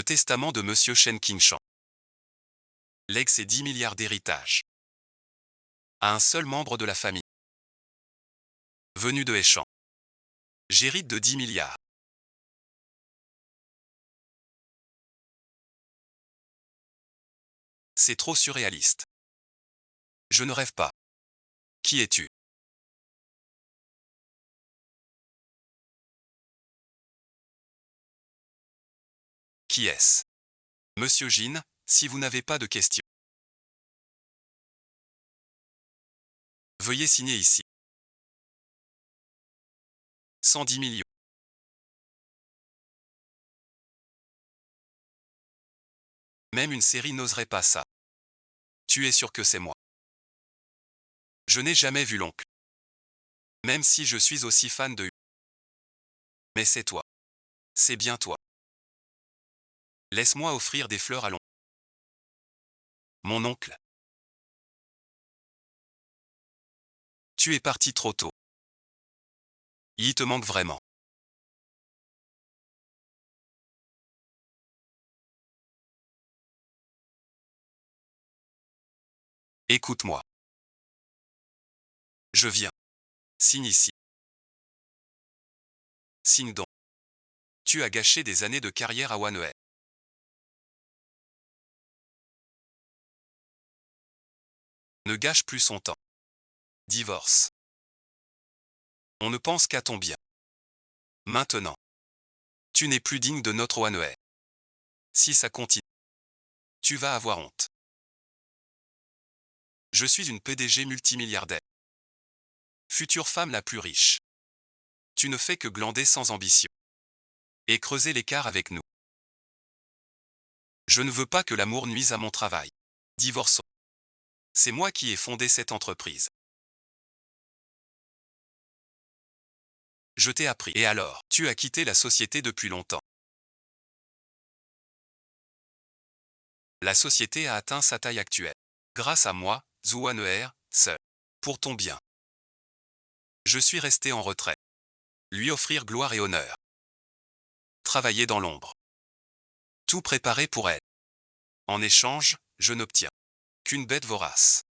testament de Monsieur Shen Qingshan. Lègue ses 10 milliards d'héritage à un seul membre de la famille. Venu de Heshan. J'hérite de 10 milliards. C'est trop surréaliste. Je ne rêve pas. Qui es-tu? Qui est-ce? Monsieur Jin, si vous n'avez pas de questions, veuillez signer ici. 110 millions. Même une série n'oserait pas ça. Tu es sûr que c'est moi? Je n'ai jamais vu l'oncle. Même si je suis aussi fan de... Mais c'est toi. C'est bien toi. Laisse-moi offrir des fleurs à l'oncle. Mon oncle. Tu es parti trop tôt. Il te manque vraiment. Écoute-moi. Je viens. Signe ici. Signe donc. Tu as gâché des années de carrière à Wanhee. Ne gâche plus son temps. Divorce. On ne pense qu'à ton bien. Maintenant. Tu n'es plus digne de notre Wanhee. Si ça continue, tu vas avoir honte. Je suis une PDG multimilliardaire. Future femme la plus riche. Tu ne fais que glander sans ambition. Et creuser l'écart avec nous. Je ne veux pas que l'amour nuise à mon travail. Divorçons. C'est moi qui ai fondé cette entreprise. Je t'ai appris. Et alors, tu as quitté la société depuis longtemps. La société a atteint sa taille actuelle. Grâce à moi, Zhu Wanhee, seul. Pour ton bien. Je suis resté en retrait. Lui offrir gloire et honneur. Travailler dans l'ombre. Tout préparer pour elle. En échange, je n'obtiens qu'une bête vorace.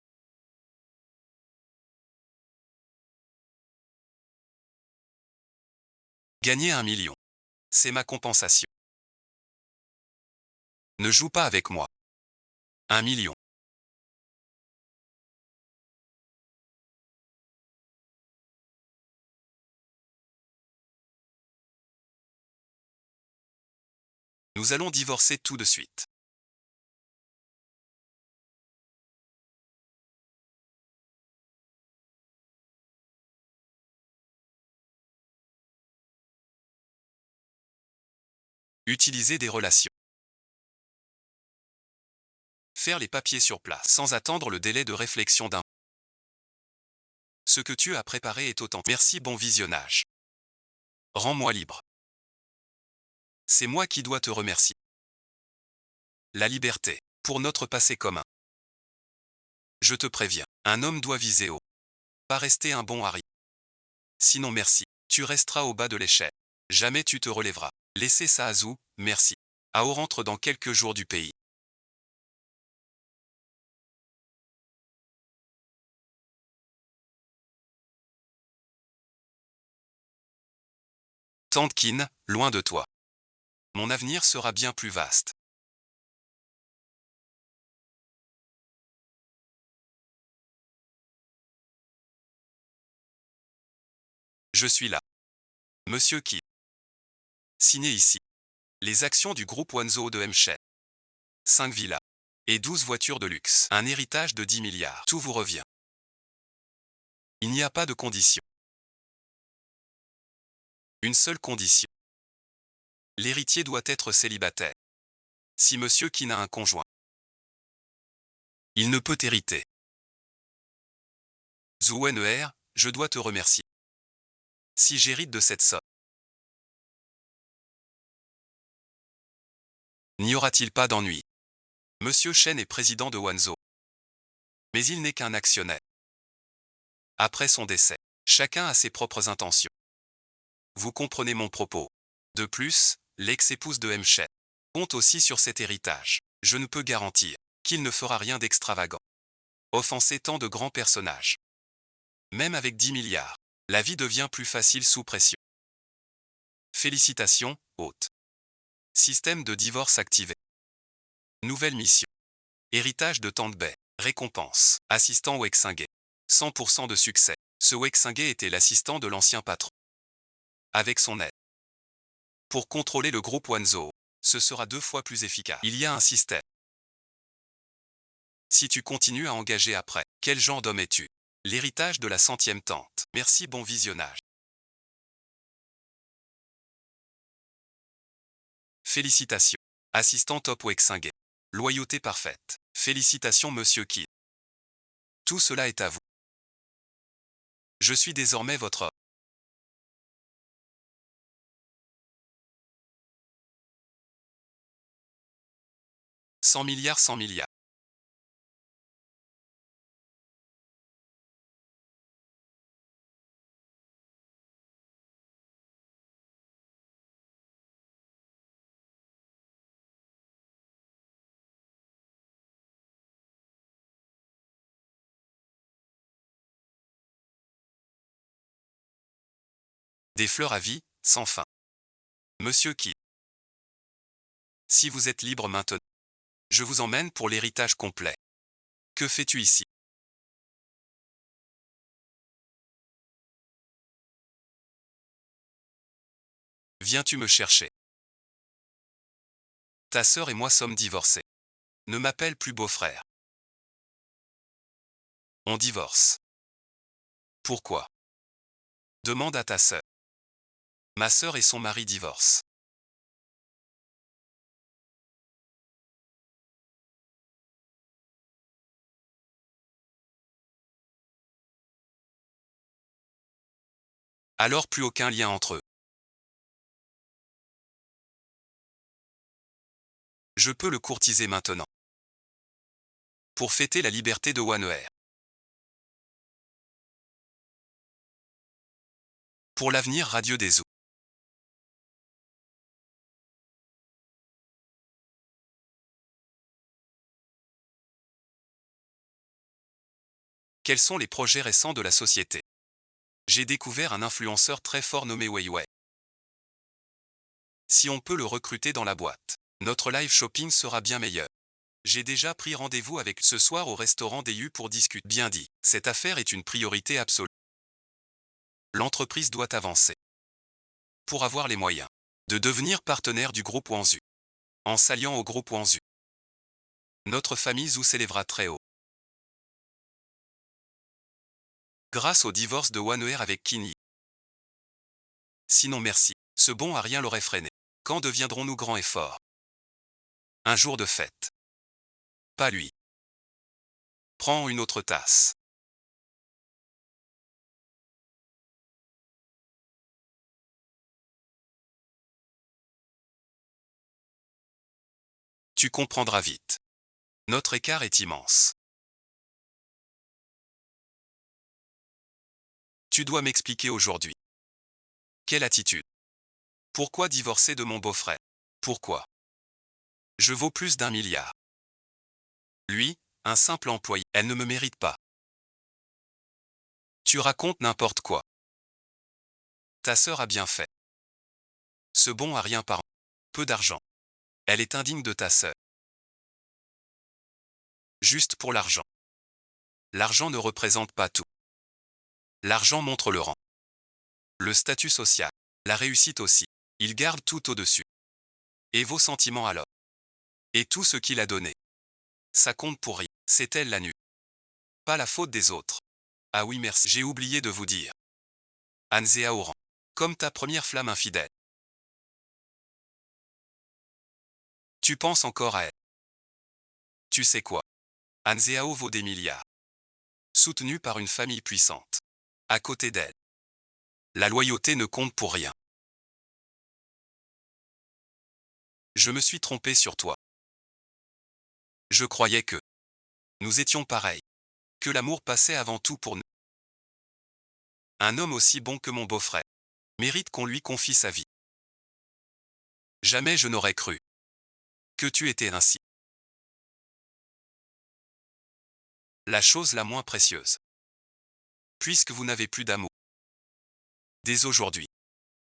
Gagner 1 million. C'est ma compensation. Ne joue pas avec moi. 1 million. Nous allons divorcer tout de suite. Utiliser des relations. Faire les papiers sur place sans attendre le délai de réflexion d'un. Ce que tu as préparé est authentique. Merci, bon visionnage. Rends-moi libre. C'est moi qui dois te remercier. La liberté, pour notre passé commun. Je te préviens, un homme doit viser haut. Pas rester un bon Harry. Sinon merci, tu resteras au bas de l'échelle. Jamais tu te relèveras. Laissez ça à Zhu, merci. Ao rentre dans quelques jours du pays. Tante Qin, loin de toi. Mon avenir sera bien plus vaste. Je suis là. Monsieur Qin. Signé ici. Les actions du groupe Wanzhou de Mchen. 5 villas. Et 12 voitures de luxe. Un héritage de 10 milliards. Tout vous revient. Il n'y a pas de condition. Une seule condition. L'héritier doit être célibataire. Si Monsieur Qin a un conjoint, il ne peut hériter. Zhu Wanhee, je dois te remercier. Si j'hérite de cette somme, n'y aura-t-il pas d'ennui? Monsieur Shen est président de Wanzhou. Mais il n'est qu'un actionnaire. Après son décès, chacun a ses propres intentions. Vous comprenez mon propos. De plus, l'ex-épouse de Mchen Compte aussi sur cet héritage. Je ne peux garantir qu'il ne fera rien d'extravagant. Offenser tant de grands personnages. Même avec 10 milliards, la vie devient plus facile sous pression. Félicitations, hôte. Système de divorce activé. Nouvelle mission. Héritage de Tante Bay. Récompense. Assistant Wexingay. 100% de succès. Ce Wexingay était l'assistant de l'ancien patron. Avec son aide. Pour contrôler le groupe Wanzhou, ce sera 2 fois plus efficace. Il y a un système. Si tu continues à engager après, quel genre d'homme es-tu? L'héritage de la 100e tante. Merci, bon visionnage. Félicitations. Assistant top Wexingay. Loyauté parfaite. Félicitations Monsieur Kidd. Tout cela est à vous. Je suis désormais votre homme. 100 milliards, 100 milliards. Des fleurs à vie, sans fin. Monsieur Kidd. Si vous êtes libre maintenant, je vous emmène pour l'héritage complet. Que fais-tu ici? Viens-tu me chercher? Ta sœur et moi sommes divorcés. Ne m'appelle plus beau-frère. On divorce. Pourquoi? Demande à ta sœur. Ma sœur et son mari divorcent. Alors plus aucun lien entre eux. Je peux le courtiser maintenant. Pour fêter la liberté de Wanheuer. Pour l'avenir radieux des Zhou. Quels sont les projets récents de la société? J'ai découvert un influenceur très fort nommé Weiwei. Si on peut le recruter dans la boîte, notre live shopping sera bien meilleur. J'ai déjà pris rendez-vous avec ce soir au restaurant DU pour discuter. Bien dit, cette affaire est une priorité absolue. L'entreprise doit avancer. Pour avoir les moyens de devenir partenaire du groupe Wanzhou. En s'alliant au groupe Wanzhou. Notre famille Zhou s'élèvera très haut. Grâce au divorce de Wanheuer avec Qin Yi. Sinon merci, ce bon à rien l'aurait freiné. Quand deviendrons-nous grands et forts? Un jour de fête. Pas lui. Prends une autre tasse. Tu comprendras vite. Notre écart est immense. Tu dois m'expliquer aujourd'hui. Quelle attitude? Pourquoi divorcer de mon beau-frère? Pourquoi? Je vaux plus d'1 milliard. Lui, un simple employé, elle ne me mérite pas. Tu racontes n'importe quoi. Ta sœur a bien fait. Ce bon a rien par an. Peu d'argent. Elle est indigne de ta sœur. Juste pour l'argent. L'argent ne représente pas tout. L'argent montre le rang. Le statut social. La réussite aussi. Il garde tout au-dessus. Et vos sentiments alors? Et tout ce qu'il a donné? Ça compte pour rien. C'est elle la nue. Pas la faute des autres. Ah oui merci. J'ai oublié de vous dire. Anzea Oran. Comme ta première flamme infidèle. Tu penses encore à elle. Tu sais quoi? Anzao vaut des milliards. Soutenue par une famille puissante. À côté d'elle. La loyauté ne compte pour rien. Je me suis trompé sur toi. Je croyais que nous étions pareils. Que l'amour passait avant tout pour nous. Un homme aussi bon que mon beau-frère mérite qu'on lui confie sa vie. Jamais je n'aurais cru. Que tu étais ainsi. La chose la moins précieuse. Puisque vous n'avez plus d'amour. Dès aujourd'hui.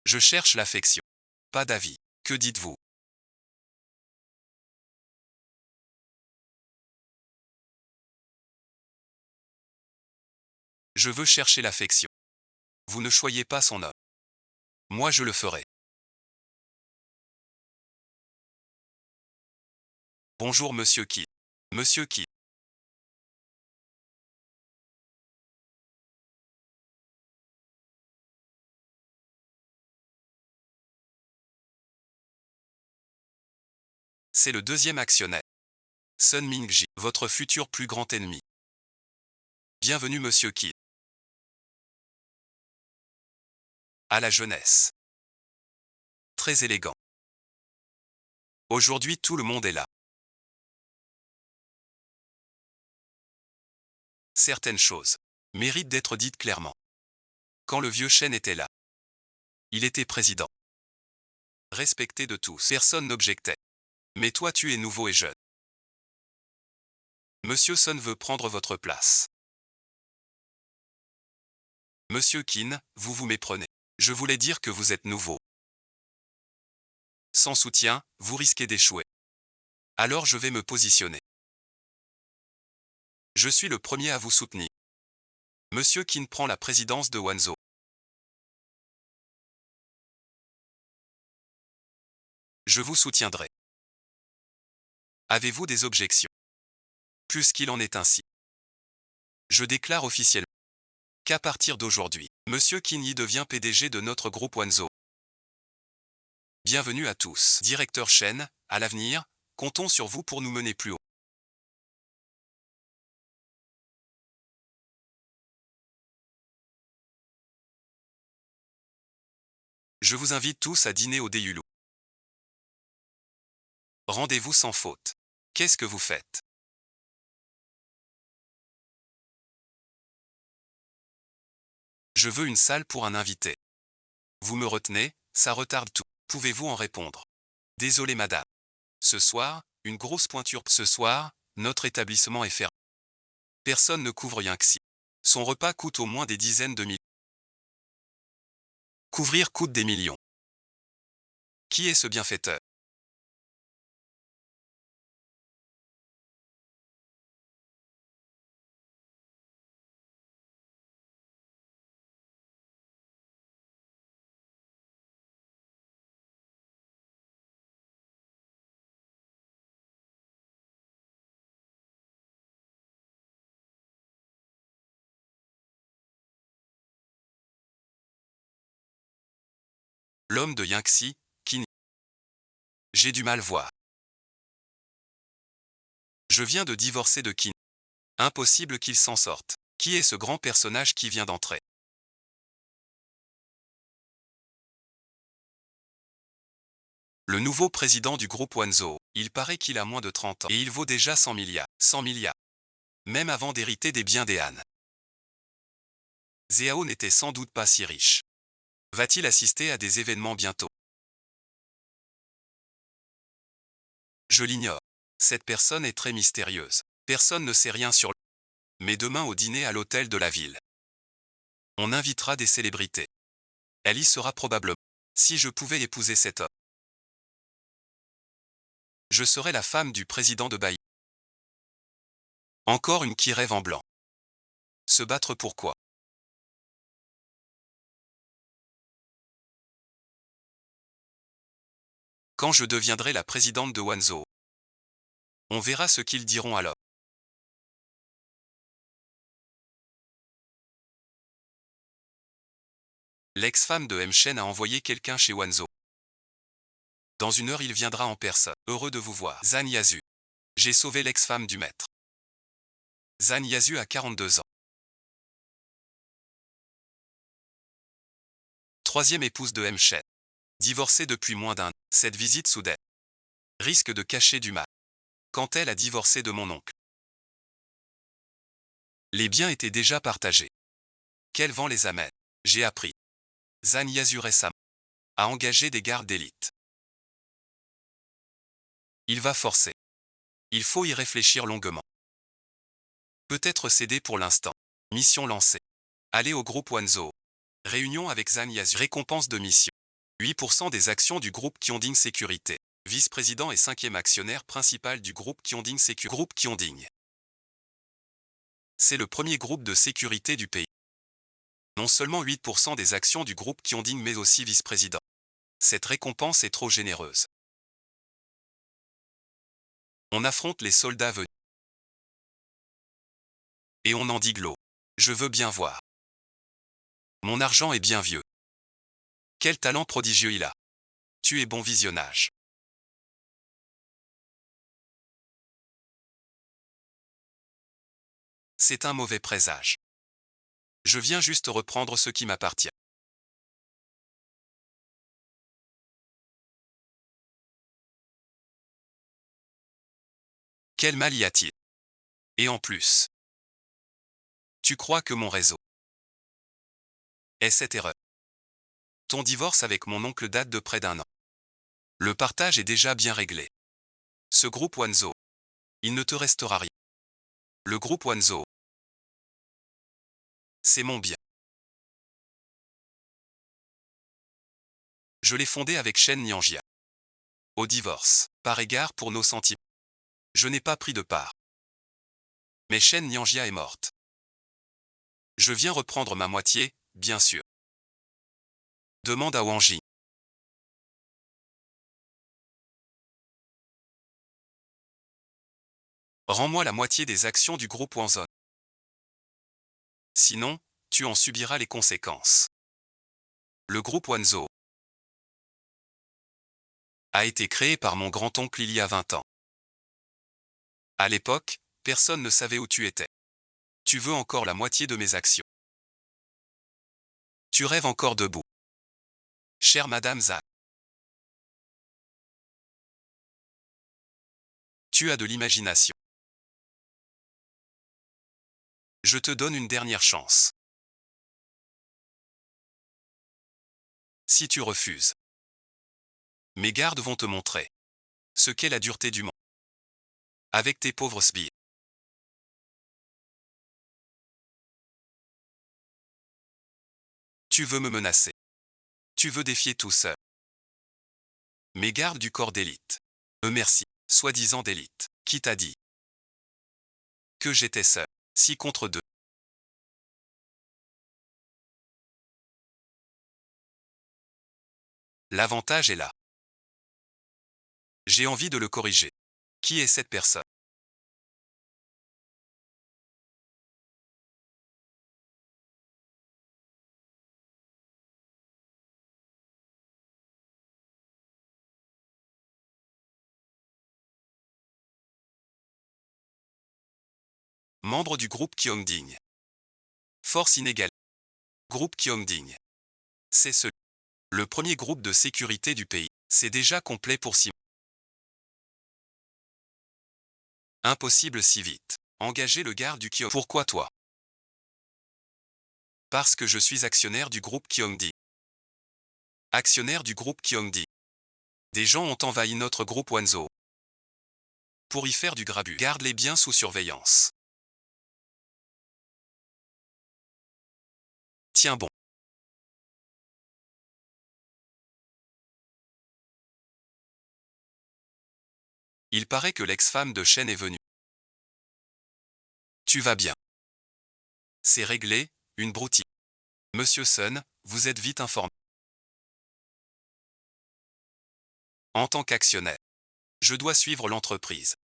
Je cherche l'affection. Pas d'avis. Que dites-vous? Je veux chercher l'affection. Vous ne choyez pas son homme. Moi je le ferai. Bonjour Monsieur Kidd. Monsieur Kidd. C'est le deuxième actionnaire. Sun Mingji, votre futur plus grand ennemi. Bienvenue Monsieur Kidd. À la jeunesse. Très élégant. Aujourd'hui tout le monde est là. Certaines choses méritent d'être dites clairement. Quand le vieux Shen était là, il était président. Respecté de tous, personne n'objectait. Mais toi tu es nouveau et jeune. Monsieur Sun veut prendre votre place. Monsieur Qin, vous vous méprenez. Je voulais dire que vous êtes nouveau. Sans soutien, vous risquez d'échouer. Alors je vais me positionner. Je suis le premier à vous soutenir. Monsieur Qin prend la présidence de Wanzhou. Je vous soutiendrai. Avez-vous des objections? Puisqu'il en est ainsi. Je déclare officiellement qu'à partir d'aujourd'hui, Monsieur Qin Yi devient PDG de notre groupe Wanzhou. Bienvenue à tous. Directeur Shen, à l'avenir, comptons sur vous pour nous mener plus haut. Je vous invite tous à dîner au Deyulu. Rendez-vous sans faute. Qu'est-ce que vous faites? Je veux une salle pour un invité. Vous me retenez, ça retarde tout. Pouvez-vous en répondre? Désolé madame. Ce soir, une grosse pointure. Ce soir, notre établissement est fermé. Personne ne couvre Yinxi. Son repas coûte au moins des dizaines de milliers. Couvrir coûte des millions. Qui est ce bienfaiteur? L'homme de Yinxi, Qin. J'ai du mal voir. Je viens de divorcer de Qin. Impossible qu'il s'en sorte. Qui est ce grand personnage qui vient d'entrer? Le nouveau président du groupe Wanzhou. Il paraît qu'il a moins de 30 ans. Et il vaut déjà 100 milliards. 100 milliards. Même avant d'hériter des biens des Han. Zhao n'était sans doute pas si riche. Va-t-il assister à des événements bientôt? Je l'ignore. Cette personne est très mystérieuse. Personne ne sait rien sur lui. Mais demain au dîner à l'hôtel de la ville, on invitera des célébrités. Elle y sera probablement. Si je pouvais épouser cet homme, je serais la femme du président de Baï. Encore une qui rêve en blanc. Se battre pour quoi? Quand je deviendrai la présidente de Wanzhou, on verra ce qu'ils diront alors. L'ex-femme de M. Shen a envoyé quelqu'un chez Wanzhou. Dans une heure il viendra en personne. Heureux de vous voir. Zhan Yazu. J'ai sauvé l'ex-femme du maître. Zhan Yazu a 42 ans. Troisième épouse de M. Shen. Divorcée depuis moins d'un an. Cette visite soudaine risque de cacher du mal. Quand elle a divorcé de mon oncle, les biens étaient déjà partagés. Quel vent les amène? J'ai appris. Zhan Yazu récemment a engagé des gardes d'élite. Il va forcer. Il faut y réfléchir longuement. Peut-être céder pour l'instant. Mission lancée. Aller au groupe Wanzhou. Réunion avec Zhang Yazu. Récompense de mission. 8% des actions du groupe Qionding Sécurité. Vice-président et 5e actionnaire principal du groupe Qionding Sécurité. Groupe Qionding. C'est le premier groupe de sécurité du pays. Non seulement 8% des actions du groupe Qionding mais aussi vice-président. Cette récompense est trop généreuse. On affronte les soldats venus. Et on en dit glo. Je veux bien voir. Mon argent est bien vieux. Quel talent prodigieux il a. Tu es bon visionnage. C'est un mauvais présage. Je viens juste reprendre ce qui m'appartient. Quel mal y a-t-il? Et en plus, tu crois que mon réseau est cette erreur? Ton divorce avec mon oncle date de près d'1 an. Le partage est déjà bien réglé. Ce groupe Wanzhou, il ne te restera rien. Le groupe Wanzhou, c'est mon bien. Je l'ai fondé avec Shen Nianjia. Au divorce, par égard pour nos sentiments, je n'ai pas pris de part. Mais Shen Nianjia est morte. Je viens reprendre ma moitié, bien sûr. Demande à Wang Jing. Rends-moi la moitié des actions du groupe Wanzhou. Sinon, tu en subiras les conséquences. Le groupe Wanzhou a été créé par mon grand-oncle il y a 20 ans. À l'époque, personne ne savait où tu étais. Tu veux encore la moitié de mes actions. Tu rêves encore debout. Chère Madame Zhang. Tu as de l'imagination. Je te donne une dernière chance. Si tu refuses, mes gardes vont te montrer ce qu'est la dureté du monde. Avec tes pauvres sbires. Tu veux me menacer. Tu veux défier tout seul. Mes gardes du corps d'élite. Merci, soi-disant d'élite. Qui t'a dit que j'étais seul? 6 contre 2. L'avantage est là. J'ai envie de le corriger. Qui est cette personne? Membre du groupe Qionding. Force inégale. Groupe Qionding. C'est le premier groupe de sécurité du pays. C'est déjà complet pour 6 mois. Impossible si vite. Engagez le garde du Qionding. Pourquoi toi? Parce que je suis actionnaire du groupe Qionding. Actionnaire du groupe Qionding. Des gens ont envahi notre groupe Wanzhou. Pour y faire du grabuge. Garde-les bien sous surveillance. Tiens bon. Il paraît que l'ex-femme de Shen est venue. Tu vas bien. C'est réglé, une broutille. Monsieur Sun, vous êtes vite informé. En tant qu'actionnaire, je dois suivre l'entreprise.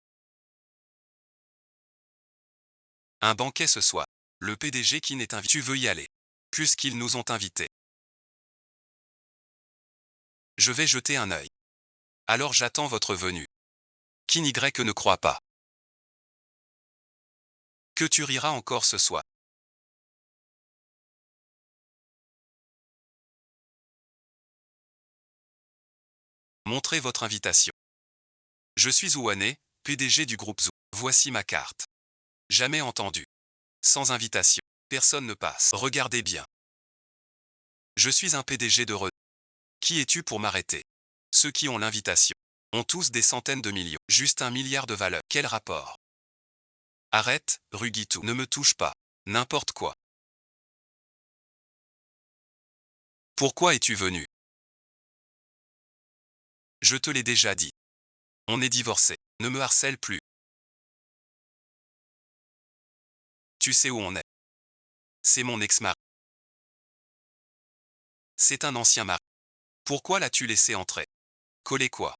Un banquet ce soir. Le PDG qui n'est invité. Tu veux y aller? Puisqu'ils nous ont invités. Je vais jeter un œil. Alors j'attends votre venue. Qui n'y que ne croit pas. Que tu riras encore ce soir. Montrez votre invitation. Je suis Ouane, PDG du groupe Zou. Voici ma carte. Jamais entendu. Sans invitation, personne ne passe. Regardez bien. Je suis un PDG de Qui es-tu pour m'arrêter? Ceux qui ont l'invitation. Ont tous des centaines de millions. Juste 1 milliard de valeur. Quel rapport? Arrête, Rugitou. Ne me touche pas. N'importe quoi. Pourquoi es-tu venu? Je te l'ai déjà dit. On est divorcés. Ne me harcèle plus. Tu sais où on est. C'est mon ex-mari. C'est un ancien mari. Pourquoi l'as-tu laissé entrer? Coller quoi?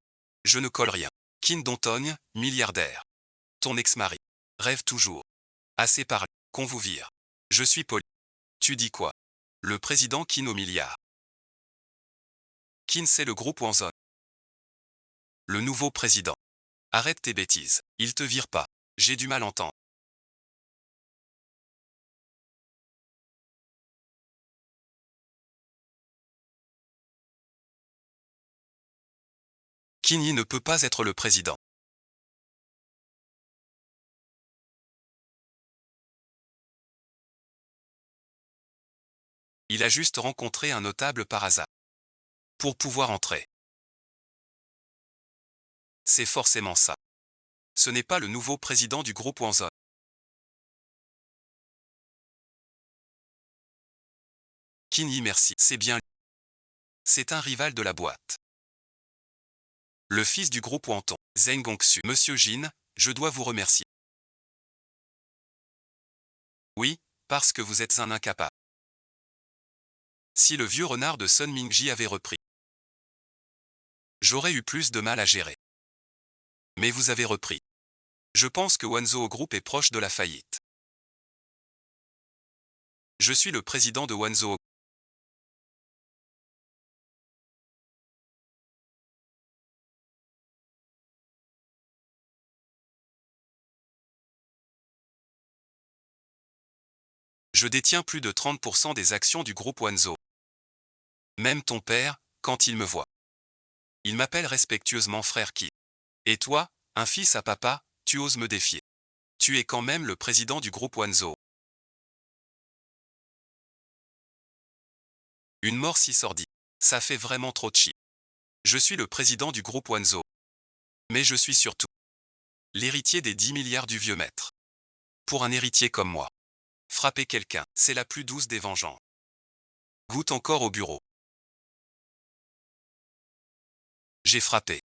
Je ne colle rien. Kin Dontogne, milliardaire. Ton ex-mari. Rêve toujours. Assez parlé. Qu'on vous vire. Je suis poli. Tu dis quoi? Le président Kin au milliard. Kin c'est le groupe Wanzon. Le nouveau président. Arrête tes bêtises. Il te vire pas. J'ai du mal à entendre. Kinyi ne peut pas être le président. Il a juste rencontré un notable par hasard. Pour pouvoir entrer. C'est forcément ça. Ce n'est pas le nouveau président du groupe Wanzon. Kinyi merci, c'est bien lui. C'est un rival de la boîte. Le fils du groupe Wanton, Zeng Gongsu. Monsieur Jin, je dois vous remercier. Oui, parce que vous êtes un incapable. Si le vieux renard de Sun Mingji avait repris, j'aurais eu plus de mal à gérer. Mais vous avez repris. Je pense que Wanzhou Group est proche de la faillite. Je suis le président de Wanzhou. Je détiens plus de 30% des actions du groupe Wanzhou. Même ton père, quand il me voit, il m'appelle respectueusement frère Qi. Et toi, un fils à papa, tu oses me défier. Tu es quand même le président du groupe Wanzhou. Une mort si sordide. Ça fait vraiment trop de chi. Je suis le président du groupe Wanzhou. Mais je suis surtout l'héritier des 10 milliards du vieux maître. Pour un héritier comme moi, frapper quelqu'un, c'est la plus douce des vengeances. Goûte encore au bureau. J'ai frappé.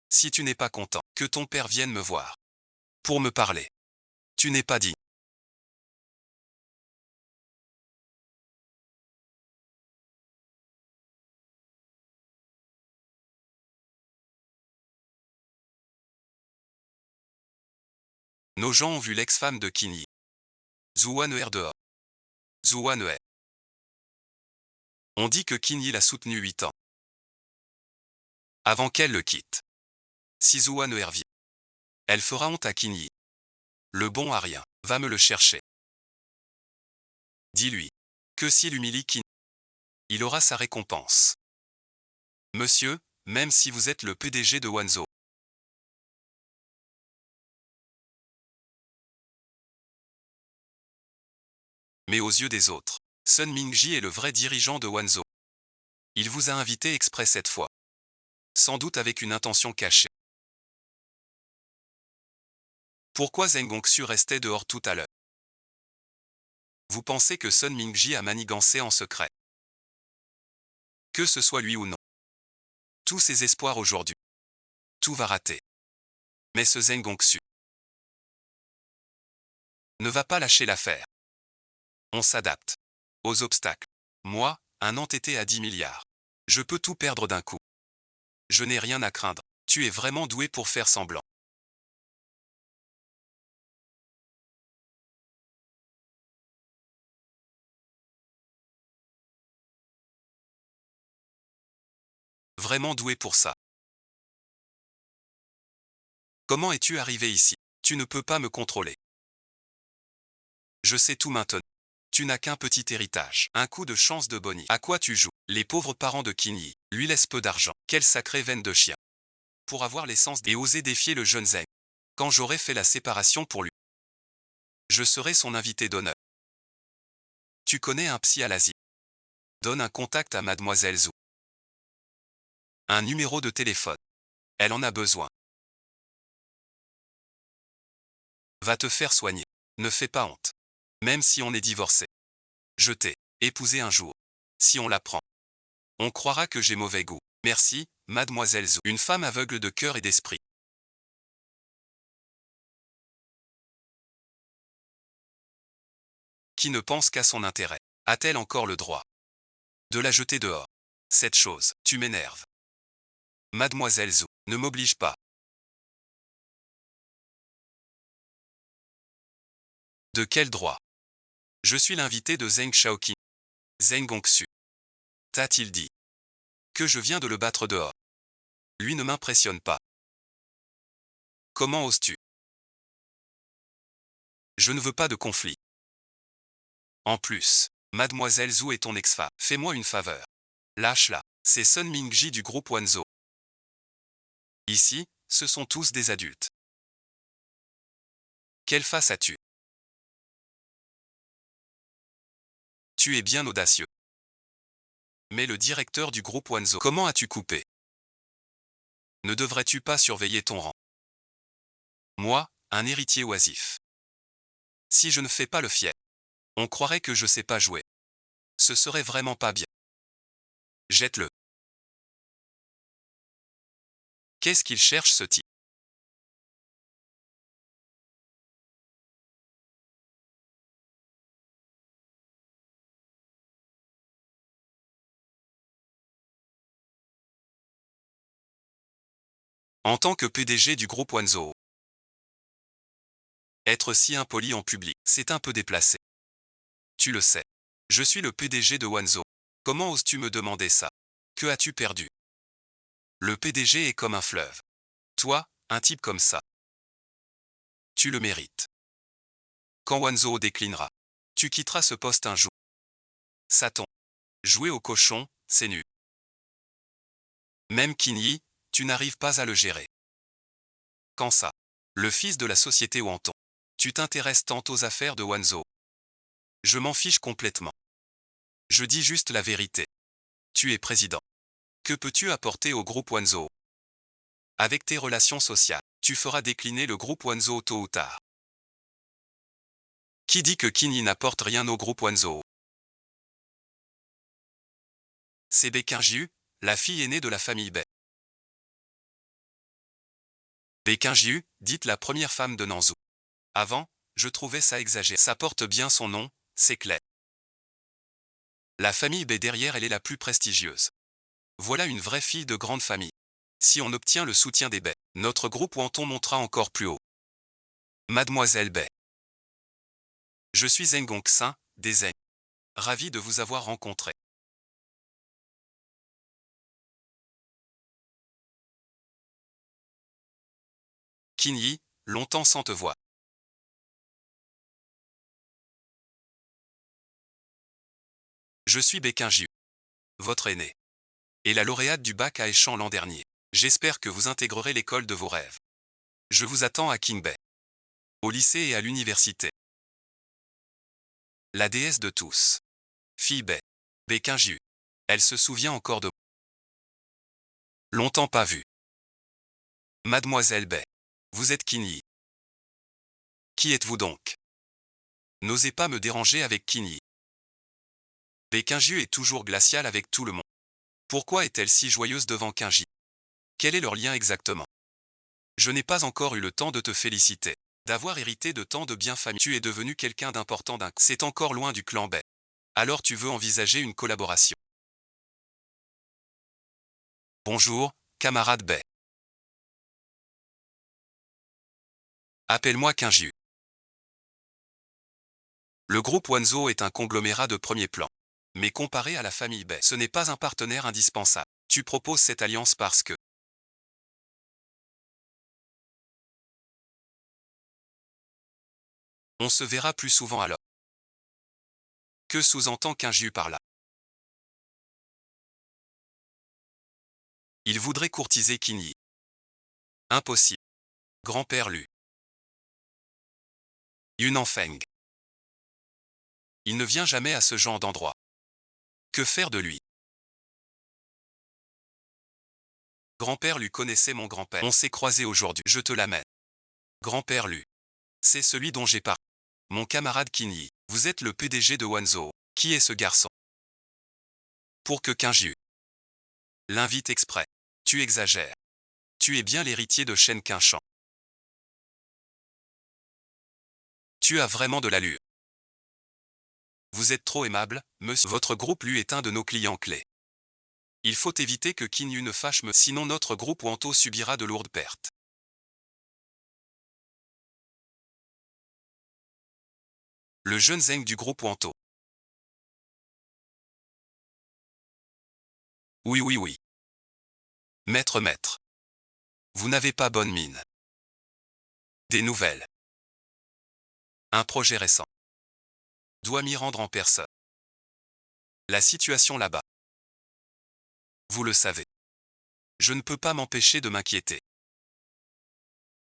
Si tu n'es pas content, que ton père vienne me voir. Pour me parler. Tu n'es pas digne. Nos gens ont vu l'ex-femme de Kinyi. Zhuan dehors. Zhuan. On dit que Kinyi l'a soutenue 8 ans. Avant qu'elle le quitte. Si Zhuan vient, elle fera honte à Kinyi. Le bon à rien, va me le chercher. Dis-lui. Que s'il humilie Kinyi, il aura sa récompense. Monsieur, même si vous êtes le PDG de Wanzhou. Mais aux yeux des autres, Sun Mingji est le vrai dirigeant de Wanzhou. Il vous a invité exprès cette fois. Sans doute avec une intention cachée. Pourquoi Zeng Gongsu restait dehors tout à l'heure? Vous pensez que Sun Mingji a manigancé en secret? Que ce soit lui ou non. Tous ses espoirs aujourd'hui. Tout va rater. Mais ce Zeng Gongsu ne va pas lâcher l'affaire. On s'adapte aux obstacles. Moi, un entêté à 10 milliards. Je peux tout perdre d'un coup. Je n'ai rien à craindre. Tu es vraiment doué pour faire semblant. Vraiment doué pour ça. Comment es-tu arrivé ici? Tu ne peux pas me contrôler. Je sais tout maintenant. Tu n'as qu'un petit héritage. Un coup de chance de Bonnie. À quoi tu joues? Les pauvres parents de Kinyi lui laissent peu d'argent. Quelle sacrée veine de chien. Pour avoir l'essence et oser défier le jeune Zeng. Quand j'aurai fait la séparation pour lui, je serai son invité d'honneur. Tu connais un psy à l'Asie. Donne un contact à Mademoiselle Zhou. Un numéro de téléphone. Elle en a besoin. Va te faire soigner. Ne fais pas honte. Même si on est divorcé. Je t'ai épousé un jour. Si on l'apprend, on croira que j'ai mauvais goût. Merci, mademoiselle Zhou. Une femme aveugle de cœur et d'esprit. Qui ne pense qu'à son intérêt. A-t-elle encore le droit de la jeter dehors? Cette chose, tu m'énerves. Mademoiselle Zhou, ne m'oblige pas. De quel droit? Je suis l'invité de Zheng Shaoqi. Zheng Gongxu. T'a-t-il dit que je viens de le battre dehors? Lui ne m'impressionne pas. Comment oses-tu? Je ne veux pas de conflit. En plus, mademoiselle Zhou est ton ex-femme. Fais-moi une faveur. Lâche-la. C'est Sun Mingji du groupe Wanzhou. Ici, ce sont tous des adultes. Quelle face as-tu? Tu es bien audacieux. Mais le directeur du groupe Wanzhou, comment as-tu coupé? Ne devrais-tu pas surveiller ton rang? Moi, un héritier oisif. Si je ne fais pas le fier, on croirait que je sais pas jouer. Ce serait vraiment pas bien. Jette-le. Qu'est-ce qu'il cherche ce type? En tant que PDG du groupe Wanzhou, être si impoli en public, c'est un peu déplacé. Tu le sais. Je suis le PDG de Wanzhou. Comment oses-tu me demander ça? Que as-tu perdu? Le PDG est comme un fleuve. Toi, un type comme ça. Tu le mérites. Quand Wanzhou déclinera, tu quitteras ce poste un jour. Satan. Jouer au cochon, c'est nul. Même Qin tu n'arrives pas à le gérer. Quand ça? Le fils de la société Wanton. Tu t'intéresses tant aux affaires de Wanzhou. Je m'en fiche complètement. Je dis juste la vérité. Tu es président. Que peux-tu apporter au groupe Wanzhou? Avec tes relations sociales, tu feras décliner le groupe Wanzhou tôt ou tard. Qui dit que Qin n'apporte rien au groupe Wanzhou? C'est Bekinjiu, la fille aînée de la famille Bei. Bekinjiu, dite la première femme de Nanzhou. Avant, je trouvais ça exagéré. Ça porte bien son nom, c'est clair. La famille Bei derrière elle est la plus prestigieuse. Voilà une vraie fille de grande famille. Si on obtient le soutien des Bei, notre groupe Wanton montera encore plus haut. Mademoiselle Bei. Je suis Zheng Gongxin, des Zheng. Ravi de vous avoir rencontré. Qin longtemps sans te voir. Je suis Bekinjiu, votre aîné. Et la lauréate du bac à Échamps l'an dernier. J'espère que vous intégrerez l'école de vos rêves. Je vous attends à Qingbei. Au lycée et à l'université. La déesse de tous. Fille Bei. Bekinjiu. Elle se souvient encore de moi. Longtemps pas vue. Mademoiselle Bei. Vous êtes Qin. Qui êtes-vous donc? N'osez pas me déranger avec Qin. Bekinjiu est toujours glaciale avec tout le monde. Pourquoi est-elle si joyeuse devant Qinji? Quel est leur lien exactement? Je n'ai pas encore eu le temps de te féliciter. D'avoir hérité de tant de biens familiaux. Tu es devenu quelqu'un d'important d'un. C'est encore loin du clan Bei. Alors tu veux envisager une collaboration? Bonjour, camarade Bei. Appelle-moi Qinjiu. Le groupe Wanzhou est un conglomérat de premier plan. Mais comparé à la famille Bei, ce n'est pas un partenaire indispensable. Tu proposes cette alliance parce que on se verra plus souvent alors. Que sous-entend Qinjiu par là? Il voudrait courtiser Qin. Impossible. Grand-père Lu. Yunnan Feng. Il ne vient jamais à ce genre d'endroit. Que faire de lui? Grand-père Lu connaissait mon grand-père. On s'est croisés aujourd'hui. Je te l'amène. Grand-père Lu. C'est celui dont j'ai parlé. Mon camarade Kinyi. Vous êtes le PDG de Wanzhou. Qui est ce garçon? Pour que Kinju l'invite exprès. Tu exagères. Tu es bien l'héritier de Shen Qinshan. Tu as vraiment de l'allure. Vous êtes trop aimable, monsieur. Votre groupe Lu est un de nos clients clés. Il faut éviter que Kinyu ne fâche me, sinon notre groupe Wanto subira de lourdes pertes. Le jeune Zeng du groupe Wanto. Oui, oui, oui. Maître. Vous n'avez pas bonne mine. Des nouvelles. Un projet récent. Dois m'y rendre en personne. La situation là-bas. Vous le savez. Je ne peux pas m'empêcher de m'inquiéter.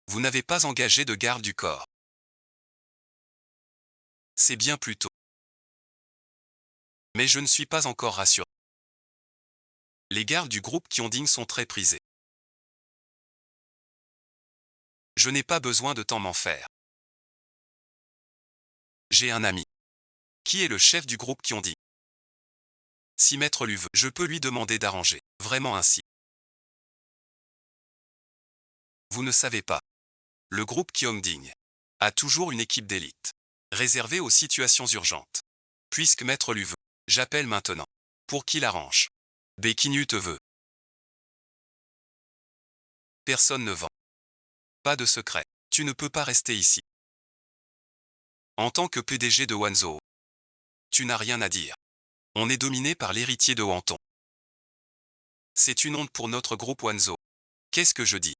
Vous n'avez pas engagé de garde du corps. C'est bien plus tôt. Mais je ne suis pas encore rassuré. Les gardes du groupe Kyonding sont très prisés. Je n'ai pas besoin de temps m'en faire. J'ai un ami. Qui est le chef du groupe Kyonding? Si Maître Lu veut, je peux lui demander d'arranger. Vraiment ainsi. Vous ne savez pas. Le groupe Kyongding a toujours une équipe d'élite, réservée aux situations urgentes. Puisque Maître Lu veut, j'appelle maintenant. Pour qu'il arrange. Bekinu te veut. Personne ne vend. Pas de secret. Tu ne peux pas rester ici. En tant que PDG de Wanzhou, tu n'as rien à dire. On est dominé par l'héritier de Wanton. C'est une honte pour notre groupe Wanzhou. Qu'est-ce que je dis?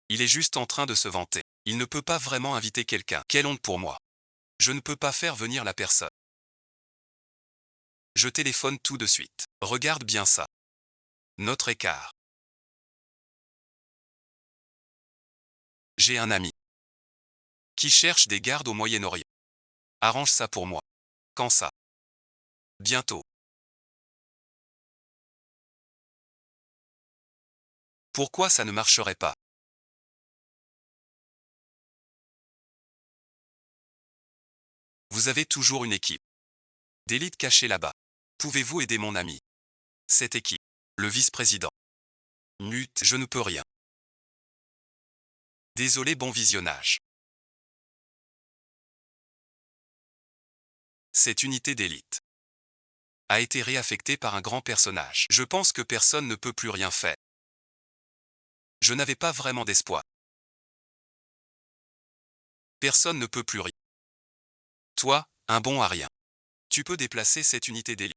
Il est juste en train de se vanter. Il ne peut pas vraiment inviter quelqu'un. Quelle honte pour moi. Je ne peux pas faire venir la personne. Je téléphone tout de suite. Regarde bien ça. Notre écart. J'ai un ami qui cherche des gardes au Moyen-Orient. Arrange ça pour moi. Quand ça? Bientôt. Pourquoi ça ne marcherait pas? Vous avez toujours une équipe d'élite cachée là-bas. Pouvez-vous aider mon ami? Cette équipe. Le vice-président. Mute, je ne peux rien. Désolé, bon visionnage. Cette unité d'élite a été réaffectée par un grand personnage. Je pense que personne ne peut plus rien faire. Je n'avais pas vraiment d'espoir. Personne ne peut plus rien. Toi, un bon à rien. Tu peux déplacer cette unité d'élite.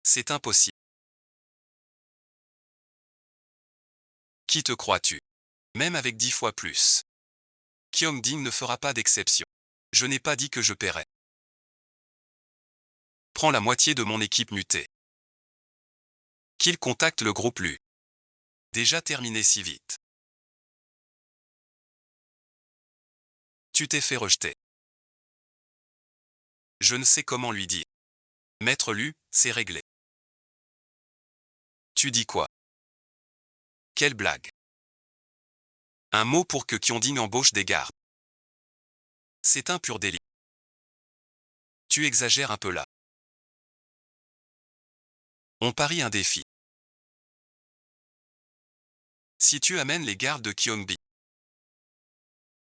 C'est impossible. Qui te crois-tu? Même avec 10 fois plus. Kyongding ne fera pas d'exception. Je n'ai pas dit que je paierais. Prends la moitié de mon équipe mutée. Qu'il contacte le groupe Lu. Déjà terminé si vite. Tu t'es fait rejeter. Je ne sais comment lui dire. Maître Lu, c'est réglé. Tu dis quoi? Quelle blague. Un mot pour que Kyonding embauche des gardes. C'est un pur délit. Tu exagères un peu là. On parie un défi. Si tu amènes les gardes de Kyongbi,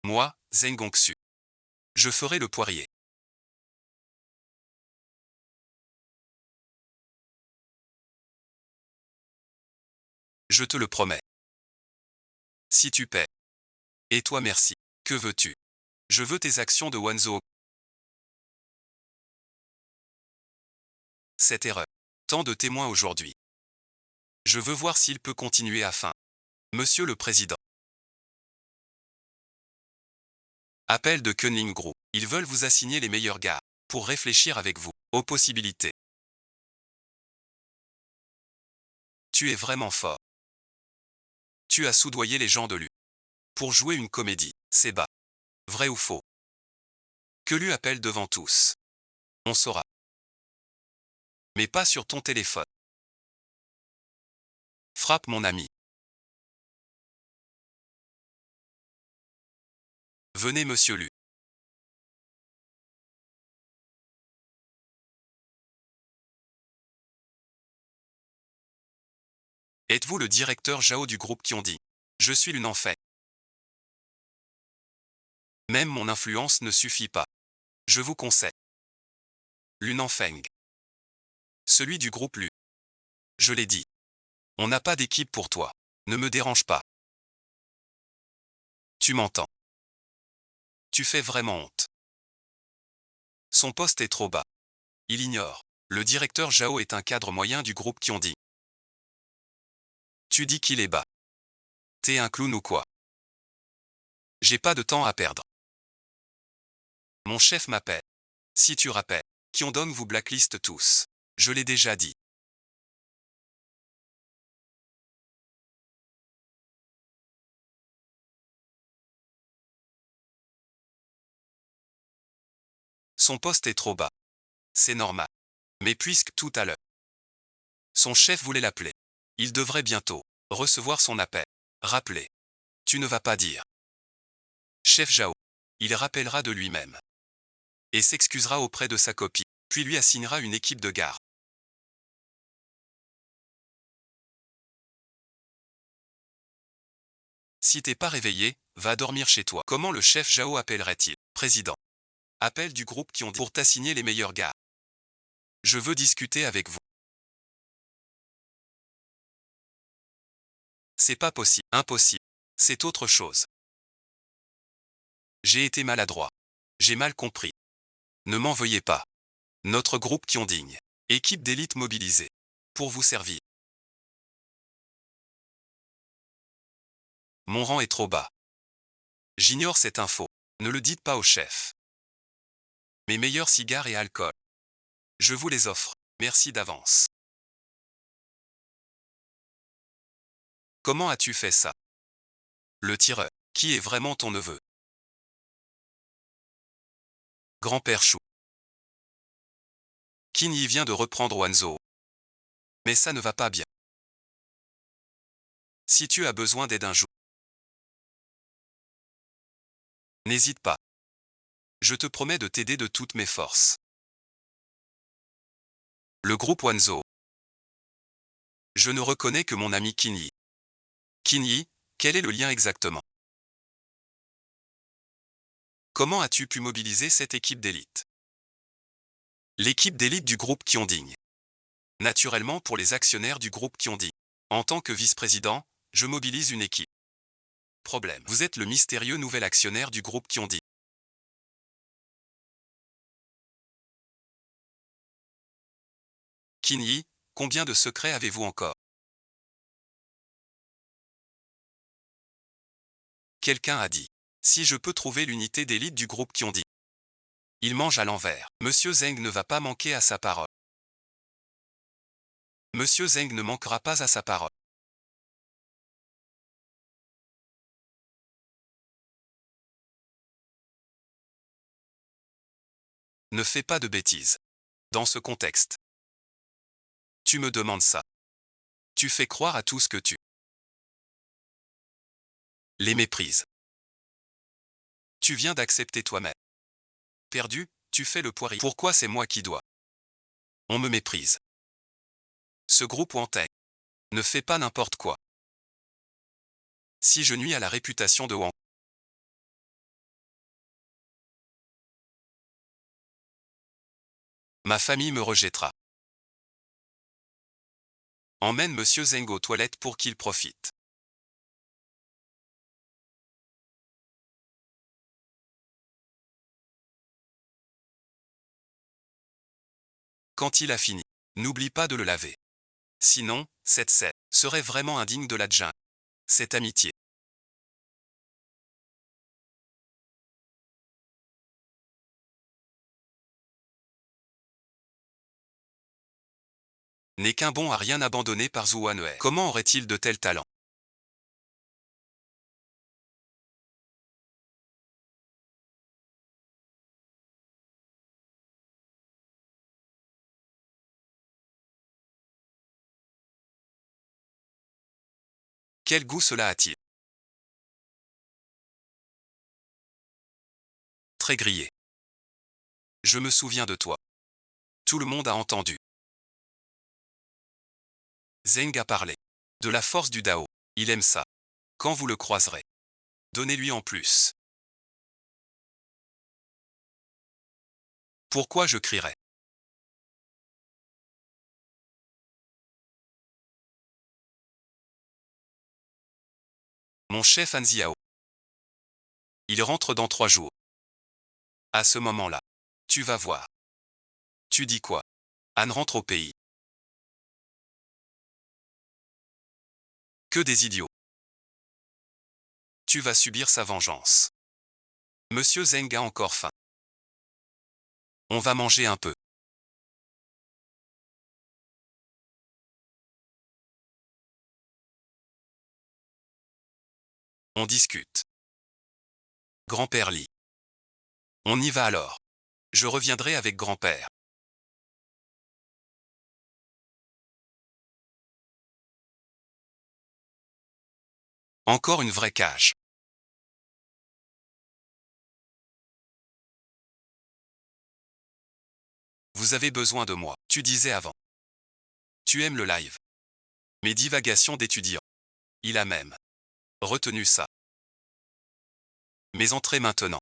moi, Zeng Gongsu, je ferai le poirier. Je te le promets. Si tu paies. Et toi merci. Que veux-tu? Je veux tes actions de Wanzhou. Cette erreur. Tant de témoins aujourd'hui. Je veux voir s'il peut continuer afin. Monsieur le Président. Appel de Kunling Group. Ils veulent vous assigner les meilleurs gars. Pour réfléchir avec vous. Aux possibilités. Tu es vraiment fort. Tu as soudoyé les gens de Lu. Pour jouer une comédie. C'est bas. Vrai ou faux? Que Lu appelle devant tous. On saura. Mais pas sur ton téléphone. Frappe mon ami. Venez monsieur Lu. Êtes-vous le directeur Zhao du groupe Qiongdi? Je suis Lunanfeng. Même mon influence ne suffit pas. Je vous conseille. Lunanfeng. Celui du groupe Lu. Je l'ai dit. On n'a pas d'équipe pour toi. Ne me dérange pas. Tu m'entends. Tu fais vraiment honte. Son poste est trop bas. Il ignore. Le directeur Zhao est un cadre moyen du groupe Qiongdi. Tu dis qu'il est bas. T'es un clown ou quoi? J'ai pas de temps à perdre. Mon chef m'appelle. Si tu rappelles, Qiongdong vous blacklist tous. Je l'ai déjà dit. Son poste est trop bas. C'est normal. Mais puisque tout à l'heure, son chef voulait l'appeler. Il devrait bientôt recevoir son appel. Rappelez. Tu ne vas pas dire. Chef Zhao. Il rappellera de lui-même. Et s'excusera auprès de sa copie. Puis lui assignera une équipe de garde. Si t'es pas réveillé, va dormir chez toi. Comment le chef Zhao appellerait-il? Président. Appel du groupe qui ont dit pour t'assigner les meilleurs gars. Je veux discuter avec vous. C'est pas possible. Impossible. C'est autre chose. J'ai été maladroit. J'ai mal compris. Ne m'en veuillez pas. Notre groupe qui ont digne. Équipe d'élite mobilisée. Pour vous servir. Mon rang est trop bas. J'ignore cette info. Ne le dites pas au chef. Mes meilleurs cigares et alcool. Je vous les offre. Merci d'avance. Comment as-tu fait ça? Le tireur. Qui est vraiment ton neveu? Grand-père Chou. Qin Yi vient de reprendre Wanzhou. Mais ça ne va pas bien. Si tu as besoin d'aide un jour, n'hésite pas. Je te promets de t'aider de toutes mes forces. Le groupe Wanzhou. Je ne reconnais que mon ami Qin Yi. Qin Yi, quel est le lien exactement? Comment as-tu pu mobiliser cette équipe d'élite? L'équipe d'élite du groupe Qiongdi. Naturellement pour les actionnaires du groupe Qiongdi. En tant que vice-président, je mobilise une équipe. Problème. Vous êtes le mystérieux nouvel actionnaire du groupe Qiongdi. Qin Yi, combien de secrets avez-vous encore? Quelqu'un a dit. Si je peux trouver l'unité d'élite du groupe Qiongdi. Il mange à l'envers. Monsieur Zeng ne va pas manquer à sa parole. Monsieur Zeng ne manquera pas à sa parole. Ne fais pas de bêtises. Dans ce contexte. Tu me demandes ça. Tu fais croire à tout ce que tu les méprises. Tu viens d'accepter toi-même. Perdu, tu fais le poirier. Pourquoi c'est moi qui dois? On me méprise. Ce groupe Wanteng ne fait pas n'importe quoi. Si je nuis à la réputation de Wang, ma famille me rejettera. Emmène Monsieur Zeng aux toilettes pour qu'il profite. Quand il a fini, n'oublie pas de le laver. Sinon, cette scène serait vraiment indigne de la jungle. Cette amitié n'est qu'un bon à rien abandonné par Zhou Wanwei. Comment aurait-il de tels talents? Quel goût cela a-t-il? Très grillé. Je me souviens de toi. Tout le monde a entendu. Zeng a parlé. De la force du Dao. Il aime ça. Quand vous le croiserez, donnez-lui en plus. Pourquoi je crierais? Mon chef Anziao. Il rentre dans 3 jours. À ce moment-là, tu vas voir. Tu dis quoi? Anne rentre au pays. Que des idiots. Tu vas subir sa vengeance. Monsieur Zeng a encore faim. On va manger un peu. On discute. Grand-père lit. On y va alors. Je reviendrai avec grand-père. Encore une vraie cage. Vous avez besoin de moi, tu disais avant. Tu aimes le live. Mes divagations d'étudiant. Il a même retenu ça. Mais entrez maintenant.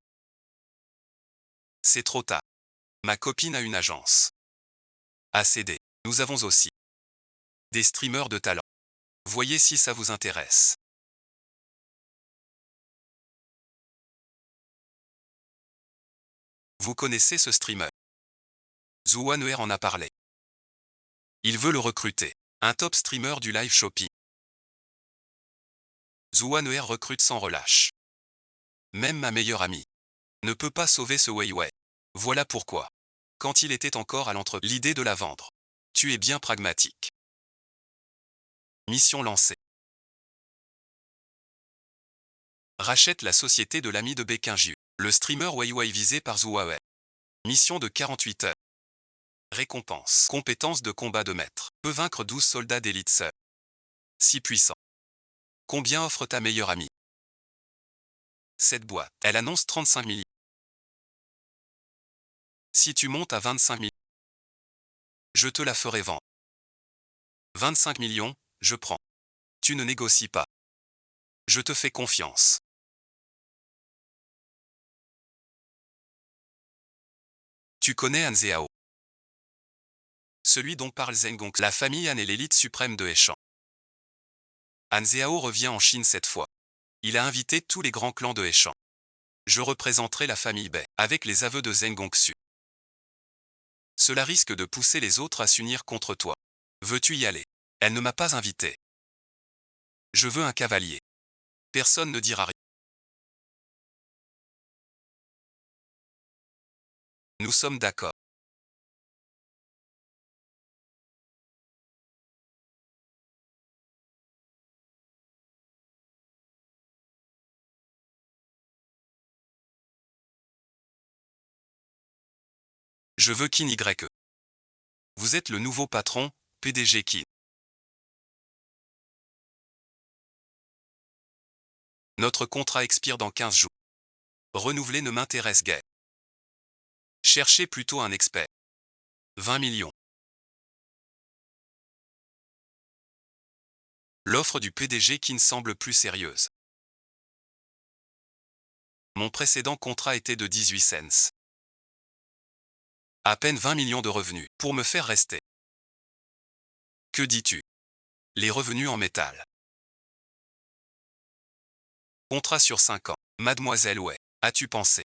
C'est trop tard. Ma copine a une agence. ACD. Nous avons aussi des streamers de talent. Voyez si ça vous intéresse. Vous connaissez ce streamer? Zouaner en a parlé. Il veut le recruter. Un top streamer du live shopping. Zouaner recrute sans relâche. Même ma meilleure amie ne peut pas sauver ce Weiwei. Voilà pourquoi. Quand il était encore à l'entreprise, l'idée de la vendre. Tu es bien pragmatique. Mission lancée. Rachète la société de l'ami de Bekinjiu. Le streamer Weiwei visé par Zouaner. Mission de 48 heures. Récompense. Compétence de combat de maître. Peut vaincre 12 soldats d'élite seuls. Si puissant. Combien offre ta meilleure amie? Cette boîte. Elle annonce 35 millions. Si tu montes à 25 millions, je te la ferai vendre. 25 millions, je prends. Tu ne négocies pas. Je te fais confiance. Tu connais Han Zhao. Celui dont parle Zheng Gong. La famille Han est l'élite suprême de Heishan. Han Zhao revient en Chine cette fois. Il a invité tous les grands clans de Heishan. Je représenterai la famille Bai, avec les aveux de Zheng Gongsu. Cela risque de pousser les autres à s'unir contre toi. Veux-tu y aller? Elle ne m'a pas invité. Je veux un cavalier. Personne ne dira rien. Nous sommes d'accord. Je veux Kin Y. Vous êtes le nouveau patron, PDG Kin. Notre contrat expire dans 15 jours. Renouveler ne m'intéresse guère. Cherchez plutôt un expert. 20 millions. L'offre du PDG Kin semble plus sérieuse. Mon précédent contrat était de 18 cents. À peine 20 millions de revenus pour me faire rester. Que dis-tu? Les revenus en métal. Contrat sur 5 ans. Mademoiselle Wei, as-tu pensé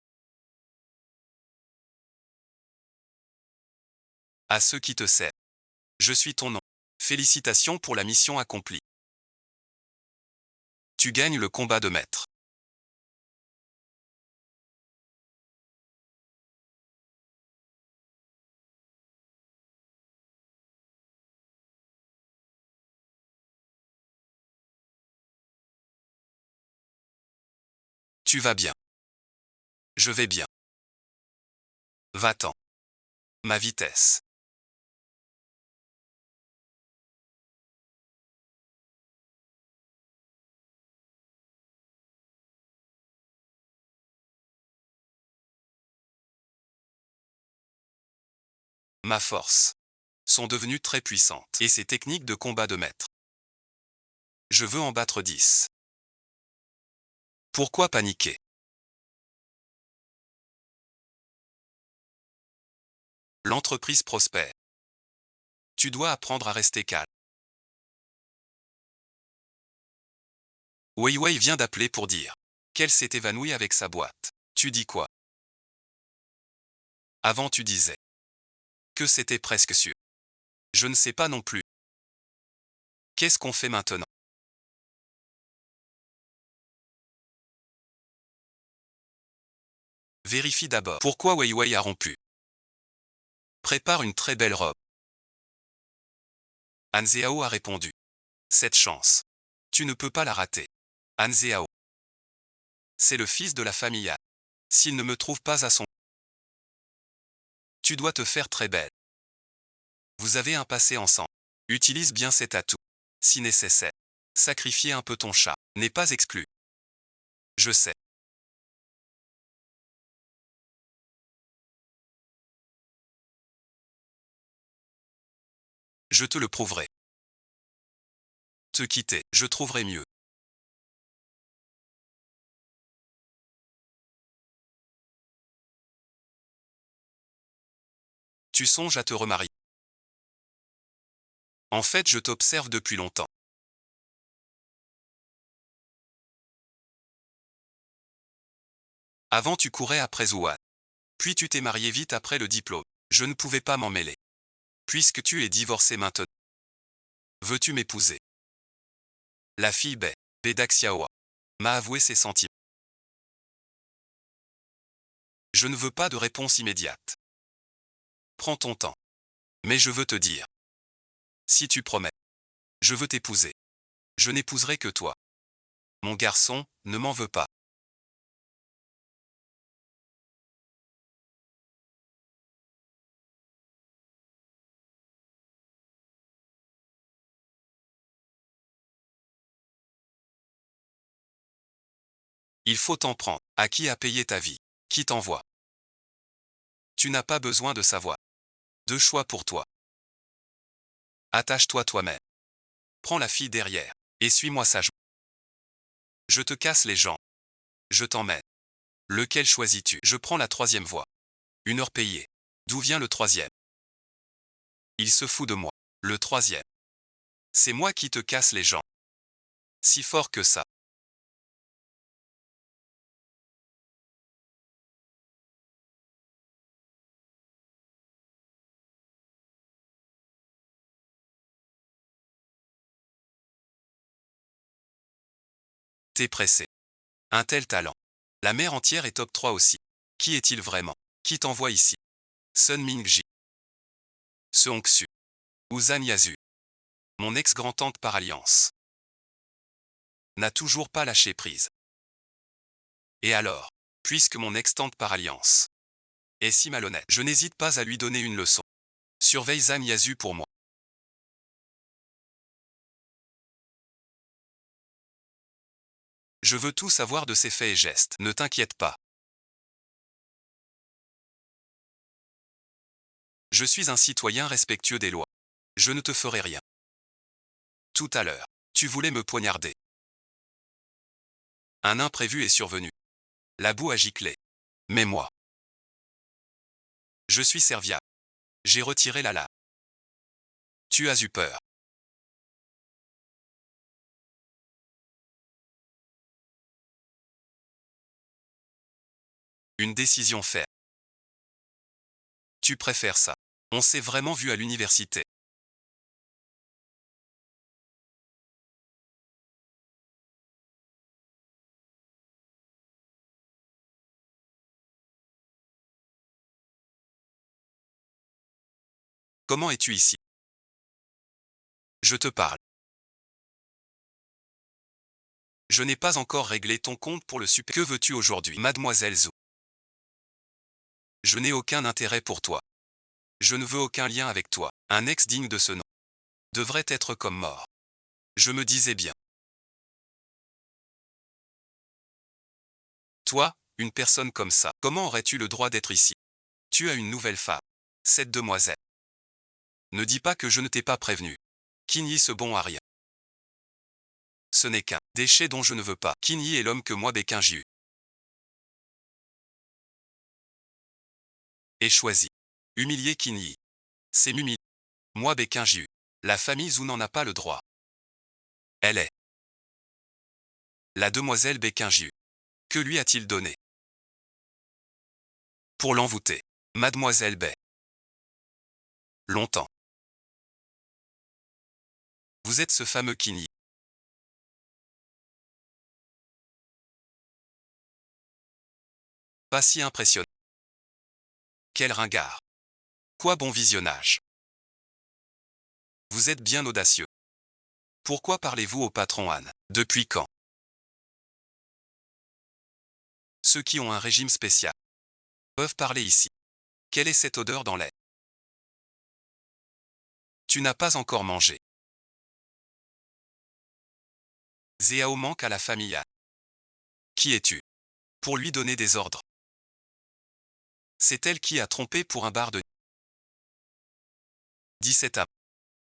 à ce qui te sert? Je suis ton nom. Félicitations pour la mission accomplie. Tu gagnes le combat de maître. Tu vas bien. Je vais bien. Va-t'en. Ma vitesse. Ma force sont devenues très puissantes et ces techniques de combat de maître. Je veux en battre 10. Pourquoi paniquer? L'entreprise prospère. Tu dois apprendre à rester calme. Weiwei vient d'appeler pour dire qu'elle s'est évanouie avec sa boîte. Tu dis quoi? Avant tu disais que c'était presque sûr. Je ne sais pas non plus. Qu'est-ce qu'on fait maintenant? Vérifie d'abord pourquoi Weiwei a rompu. Prépare une très belle robe. Han Zhao a répondu. Cette chance. Tu ne peux pas la rater. Han Zhao. C'est le fils de la famille Han. S'il ne me trouve pas à son... Tu dois te faire très belle. Vous avez un passé ensemble. Utilise bien cet atout. Si nécessaire. Sacrifier un peu ton chat n'est pas exclu. Je sais. Je te le prouverai. Te quitter, je trouverai mieux. Tu songes à te remarier. En fait, je t'observe depuis longtemps. Avant, tu courais après Zouan. Puis tu t'es marié vite après le diplôme. Je ne pouvais pas m'en mêler. Puisque tu es divorcé maintenant. Veux-tu m'épouser? La fille Daxiaoa, m'a avoué ses sentiments. Je ne veux pas de réponse immédiate. Prends ton temps. Mais je veux te dire. Si tu promets, je veux t'épouser. Je n'épouserai que toi. Mon garçon, ne m'en veux pas. Il faut t'en prendre. À qui a payé ta vie? Qui t'envoie? Tu n'as pas besoin de savoir. Deux choix pour toi. Attache-toi toi-même. Prends la fille derrière. Et suis-moi sagement. Je te casse les jambes. Je t'emmène. Lequel choisis-tu? Je prends la troisième voie. 1 heure payée. D'où vient le troisième? Il se fout de moi. Le troisième. C'est moi qui te casse les jambes. Si fort que ça. T'es pressé. Un tel talent. La mer entière est top 3 aussi. Qui est-il vraiment? Qui t'envoie ici? Sun Mingji. Seong-su. Ou Zhan Yazu. Mon ex-grand-tante par alliance. N'a toujours pas lâché prise. Et alors? Puisque mon ex-tante par alliance est si malhonnête, je n'hésite pas à lui donner une leçon. Surveille Zhan Yazu pour moi. Je veux tout savoir de ses faits et gestes. Ne t'inquiète pas. Je suis un citoyen respectueux des lois. Je ne te ferai rien. Tout à l'heure, tu voulais me poignarder. Un imprévu est survenu. La boue a giclé. Mais moi, je suis serviable. J'ai retiré la lame. Tu as eu peur. Une décision ferme. Tu préfères ça. On s'est vraiment vu à l'université. Comment es-tu ici? Je te parle. Je n'ai pas encore réglé ton compte pour le super. Que veux-tu aujourd'hui, mademoiselle Zhou? Je n'ai aucun intérêt pour toi. Je ne veux aucun lien avec toi. Un ex digne de ce nom devrait être comme mort. Je me disais bien. Toi, une personne comme ça, comment aurais-tu le droit d'être ici? Tu as une nouvelle femme. Cette demoiselle. Ne dis pas que je ne t'ai pas prévenu. Kinyi ce bon à rien. Ce n'est qu'un déchet dont je ne veux pas. Kinyi est l'homme que moi Béquin j'ai eu. Et choisi. Humilier Kinyi. C'est m'humilier. Moi Béquin j'ai eu. La famille Zou n'en a pas le droit. Elle est la demoiselle Béquin j'ai eu. Que lui a-t-il donné pour l'envoûter? Mademoiselle Bay. Longtemps. Vous êtes ce fameux Kinyi. Pas si impressionnant. Quel ringard. Quoi bon visionnage. Vous êtes bien audacieux. Pourquoi parlez-vous au patron Anne? Depuis quand? Ceux qui ont un régime spécial peuvent parler ici. Quelle est cette odeur dans l'air? Tu n'as pas encore mangé. Zéao manque à la famille Anne. Qui es-tu pour lui donner des ordres? C'est elle qui a trompé pour un bar de 17 ans.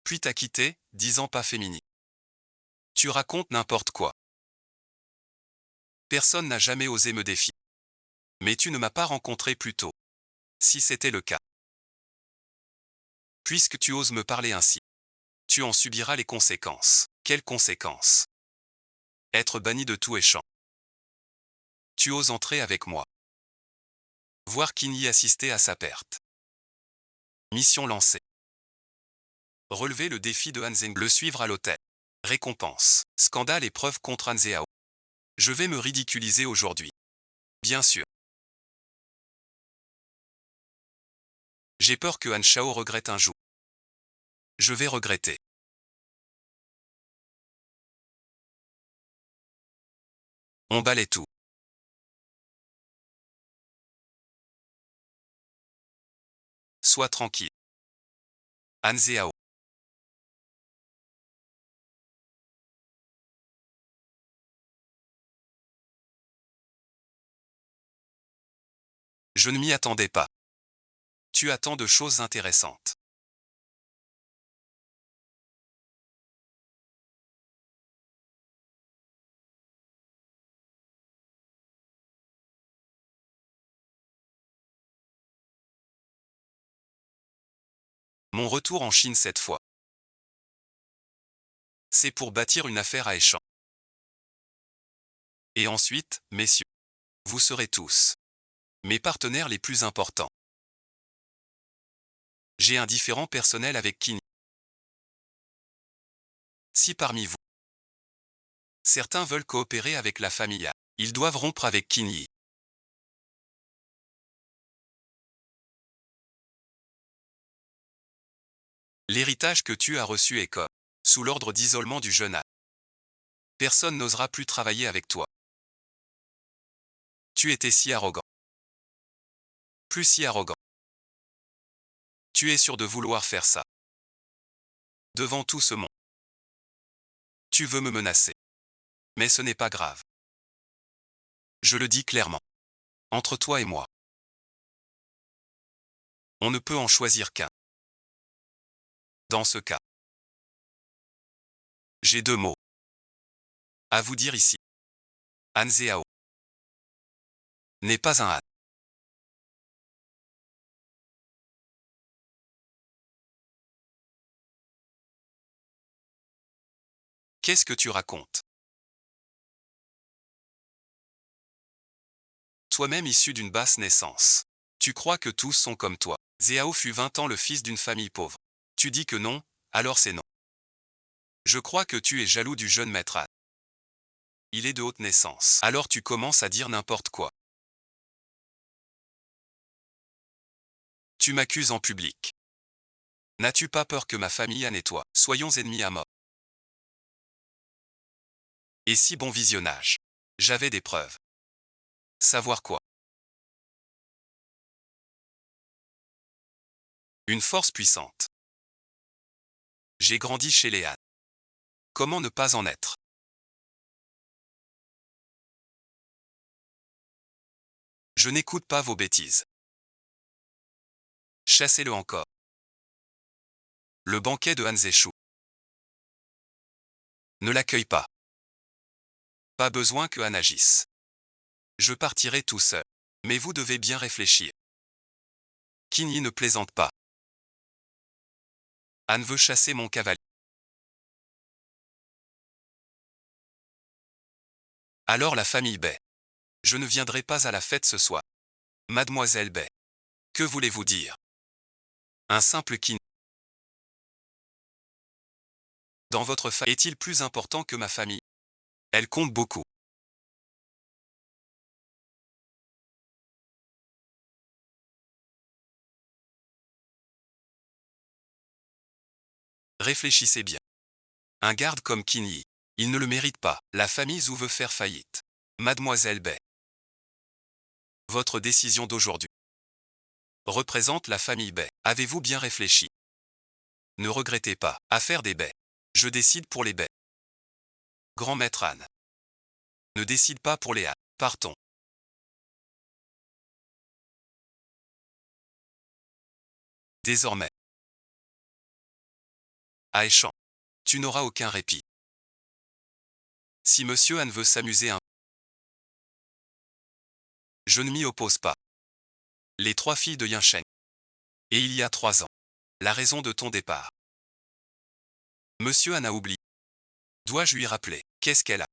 Puis t'a quitté, disant pas féminine. Tu racontes n'importe quoi. Personne n'a jamais osé me défier. Mais tu ne m'as pas rencontré plus tôt. Si c'était le cas. Puisque tu oses me parler ainsi, tu en subiras les conséquences. Quelles conséquences? Être banni de tout échange. Tu oses entrer avec moi. Voir Kinyi assister à sa perte. Mission lancée. Relever le défi de Han Zheng, le suivre à l'hôtel. Récompense. Scandale et preuve contre Han Zhao. Je vais me ridiculiser aujourd'hui. Bien sûr. J'ai peur que Han Shao regrette un jour. Je vais regretter. On balaie tout. Sois tranquille. Han Zhao. Je ne m'y attendais pas. Tu attends de choses intéressantes. Mon retour en Chine cette fois. C'est pour bâtir une affaire à échange. Et ensuite, messieurs, vous serez tous mes partenaires les plus importants. J'ai un différend personnel avec Kinyi. Si parmi vous, certains veulent coopérer avec la famille A, ils doivent rompre avec Kinyi. L'héritage que tu as reçu est comme, sous l'ordre d'isolement du jeune âge. Personne n'osera plus travailler avec toi. Tu étais si arrogant. Plus si arrogant. Tu es sûr de vouloir faire ça. Devant tout ce monde. Tu veux me menacer. Mais ce n'est pas grave. Je le dis clairement. Entre toi et moi. On ne peut en choisir qu'un. Dans ce cas. J'ai deux mots à vous dire ici. Han Zhao n'est pas un Han. Qu'est-ce que tu racontes? Toi-même issu d'une basse naissance. Tu crois que tous sont comme toi. Zhao fut 20 ans le fils d'une famille pauvre. Tu dis que non, alors c'est non. Je crois que tu es jaloux du jeune maître Han. Il est de haute naissance. Alors tu commences à dire n'importe quoi. Tu m'accuses en public. N'as-tu pas peur que ma famille Han et toi soyons ennemis à mort? Et si bon visionnage. J'avais des preuves. Savoir quoi? Une force puissante. J'ai grandi chez les Han. Comment ne pas en être? Je n'écoute pas vos bêtises. Chassez-le encore. Le banquet de Hans échoue. Ne l'accueille pas. Pas besoin que Anne agisse. Je partirai tout seul. Mais vous devez bien réfléchir. Kinyi ne plaisante pas. Anne veut chasser mon cavalier. Alors la famille Bay. Je ne viendrai pas à la fête ce soir. Mademoiselle Bay. Que voulez-vous dire? Un simple Kinyi. Dans votre famille est-il plus important que ma famille? Elle compte beaucoup. Réfléchissez bien. Un garde comme Kinyi, il ne le mérite pas. La famille Zhou veut faire faillite. Mademoiselle Bay. Votre décision d'aujourd'hui représente la famille Bay. Avez-vous bien réfléchi? Ne regrettez pas. Affaire des baies. Je décide pour les baies. Grand maître Anne. Ne décide pas pour les ânes. Partons. Désormais. Aéchan. Tu n'auras aucun répit. Si Monsieur Anne veut s'amuser je ne m'y oppose pas. Les 3 filles de Yinsheng. Et il y a 3 ans. La raison de ton départ. Monsieur Anne a oublié. Dois-je lui rappeler? Qu'est-ce qu'elle a?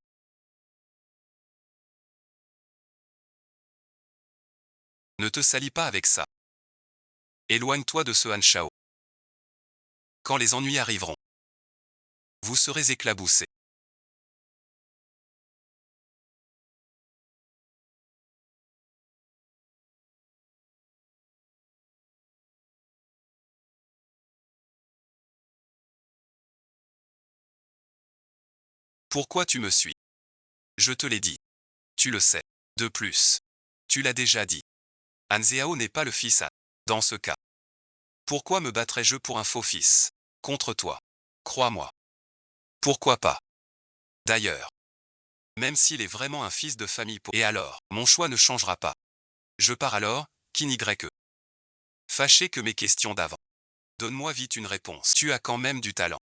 Ne te salis pas avec ça. Éloigne-toi de ce Han Shao. Quand les ennuis arriveront, vous serez éclaboussés. Pourquoi tu me suis? Je te l'ai dit. Tu le sais. De plus. Tu l'as déjà dit. Han Zhao n'est pas le fils à. Dans ce cas. Pourquoi me battrais-je pour un faux fils? Contre toi. Crois-moi. Pourquoi pas? D'ailleurs. Même s'il est vraiment un fils de famille et alors, mon choix ne changera pas. Je pars alors, Kinyi. Fâché que mes questions d'avant. Donne-moi vite une réponse. Tu as quand même du talent.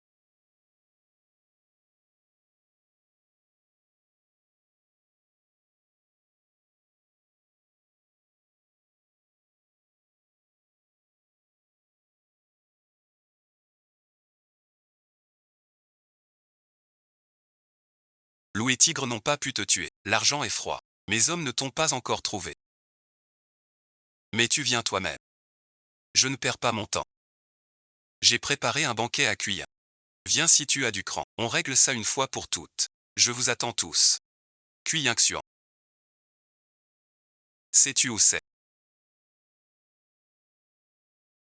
Loup et tigre n'ont pas pu te tuer. L'argent est froid. Mes hommes ne t'ont pas encore trouvé. Mais tu viens toi-même. Je ne perds pas mon temps. J'ai préparé un banquet à cuire. Viens si tu as du cran. On règle ça une fois pour toutes. Je vous attends tous. Xuan. Sais-tu où c'est?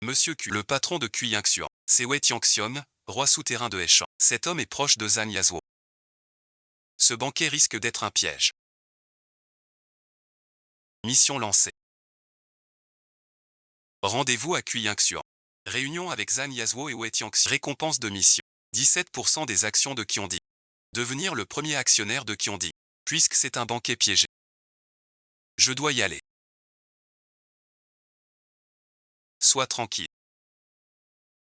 Monsieur Q, le patron de Xuan. C'est Wei Tianxiong, roi souterrain de Heishan. Cet homme est proche de Zhang Yazhuo. Ce banquet risque d'être un piège. Mission lancée. Rendez-vous à Xuan. Réunion avec Zhang Yazhuo et Wei Tianxiong. Récompense de mission. 17% des actions de Qiandi. Devenir le premier actionnaire de Qiandi. Puisque c'est un banquet piégé. Je dois y aller. Sois tranquille.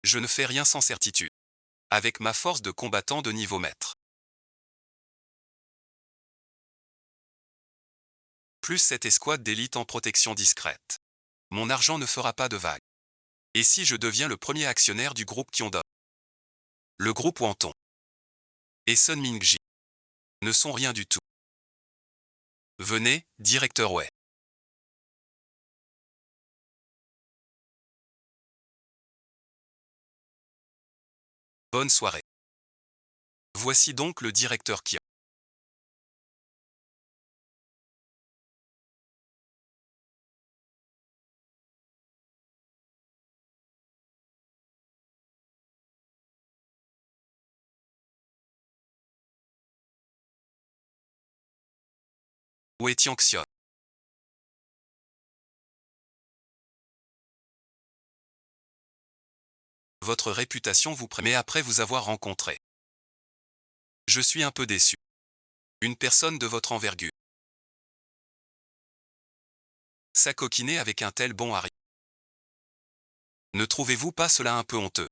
Je ne fais rien sans certitude. Avec ma force de combattant de niveau maître. Plus cette escouade d'élite en protection discrète. Mon argent ne fera pas de vague. Et si je deviens le premier actionnaire du groupe Qionda? Le groupe Wanton et Sun Mingji ne sont rien du tout. Venez, directeur Wei. Bonne soirée. Voici donc le directeur Qian. Wei Tianxiong. Votre réputation vous prémet après vous avoir rencontré. Je suis un peu déçu. Une personne de votre envergure. S'acoquiner avec un tel bon Harry. Ne trouvez-vous pas cela un peu honteux?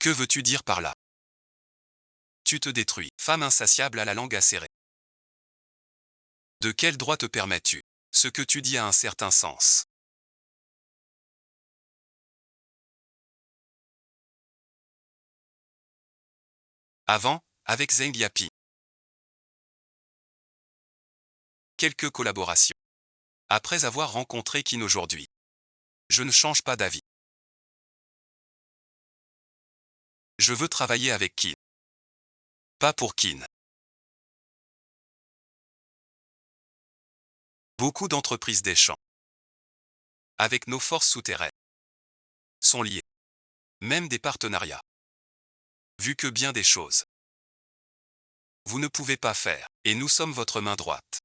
Que veux-tu dire par là? Tu te détruis, femme insatiable à la langue acérée. De quel droit te permets-tu? Ce que tu dis a un certain sens. Avant, avec Zheng Yapi. Quelques collaborations. Après avoir rencontré Qin aujourd'hui. Je ne change pas d'avis. Je veux travailler avec Qin. Pas pour Qin. Beaucoup d'entreprises des champs, avec nos forces souterraines, sont liées. Même des partenariats. Vu que bien des choses, vous ne pouvez pas faire, et nous sommes votre main droite.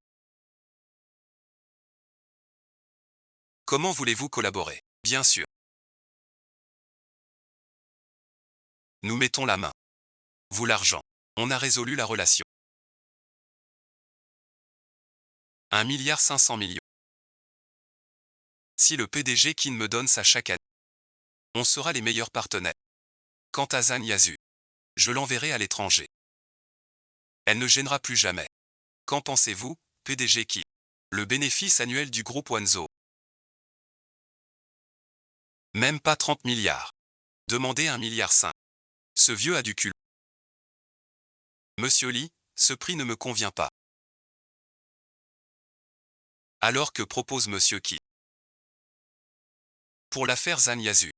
Comment voulez-vous collaborer? Bien sûr. Nous mettons la main. Vous l'argent. On a résolu la relation. 1,5 milliard. Si le PDG Qin me donne ça chaque année, on sera les meilleurs partenaires. Quant à Zhang Yazu, je l'enverrai à l'étranger. Elle ne gênera plus jamais. Qu'en pensez-vous, PDG Qin? Le bénéfice annuel du groupe Wanzhou. Même pas 30 milliards. Demandez 1,5 milliard. Ce vieux a du cul. Monsieur Li, ce prix ne me convient pas. Alors que propose Monsieur Qin? Pour l'affaire Zhang Yazu.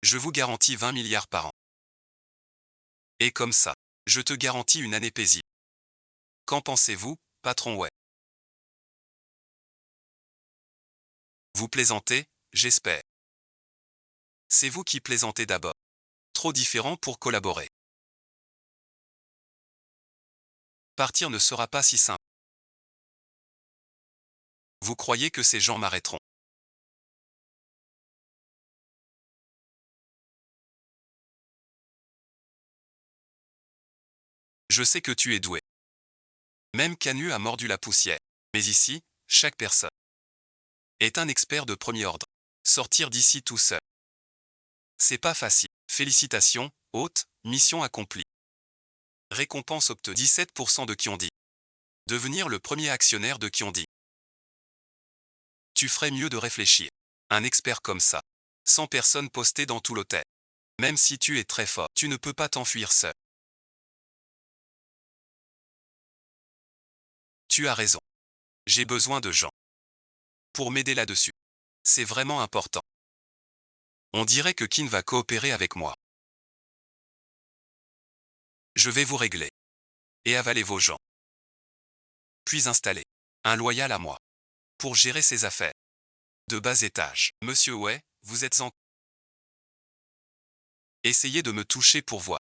Je vous garantis 20 milliards par an. Et comme ça, je te garantis une année paisible. Qu'en pensez-vous, patron? Ouais. Vous plaisantez, j'espère. C'est vous qui plaisantez d'abord. Trop différent pour collaborer. Partir ne sera pas si simple. Vous croyez que ces gens m'arrêteront? Je sais que tu es doué. Même Canu a mordu la poussière. Mais ici, chaque personne est un expert de premier ordre. Sortir d'ici tout seul, c'est pas facile. Félicitations, hôte, mission accomplie. Récompense obtenue. 17% de Kyondi. Devenir le premier actionnaire de Kyondi. Tu ferais mieux de réfléchir. Un expert comme ça. 100 personnes postées dans tout l'hôtel. Même si tu es très fort, tu ne peux pas t'enfuir seul. Tu as raison. J'ai besoin de gens pour m'aider là-dessus. C'est vraiment important. On dirait que Qin va coopérer avec moi. Je vais vous régler. Et avaler vos gens. Puis installer un loyal à moi pour gérer ses affaires. De bas étage. Monsieur Wei, vous êtes en... Essayez de me toucher pour voir.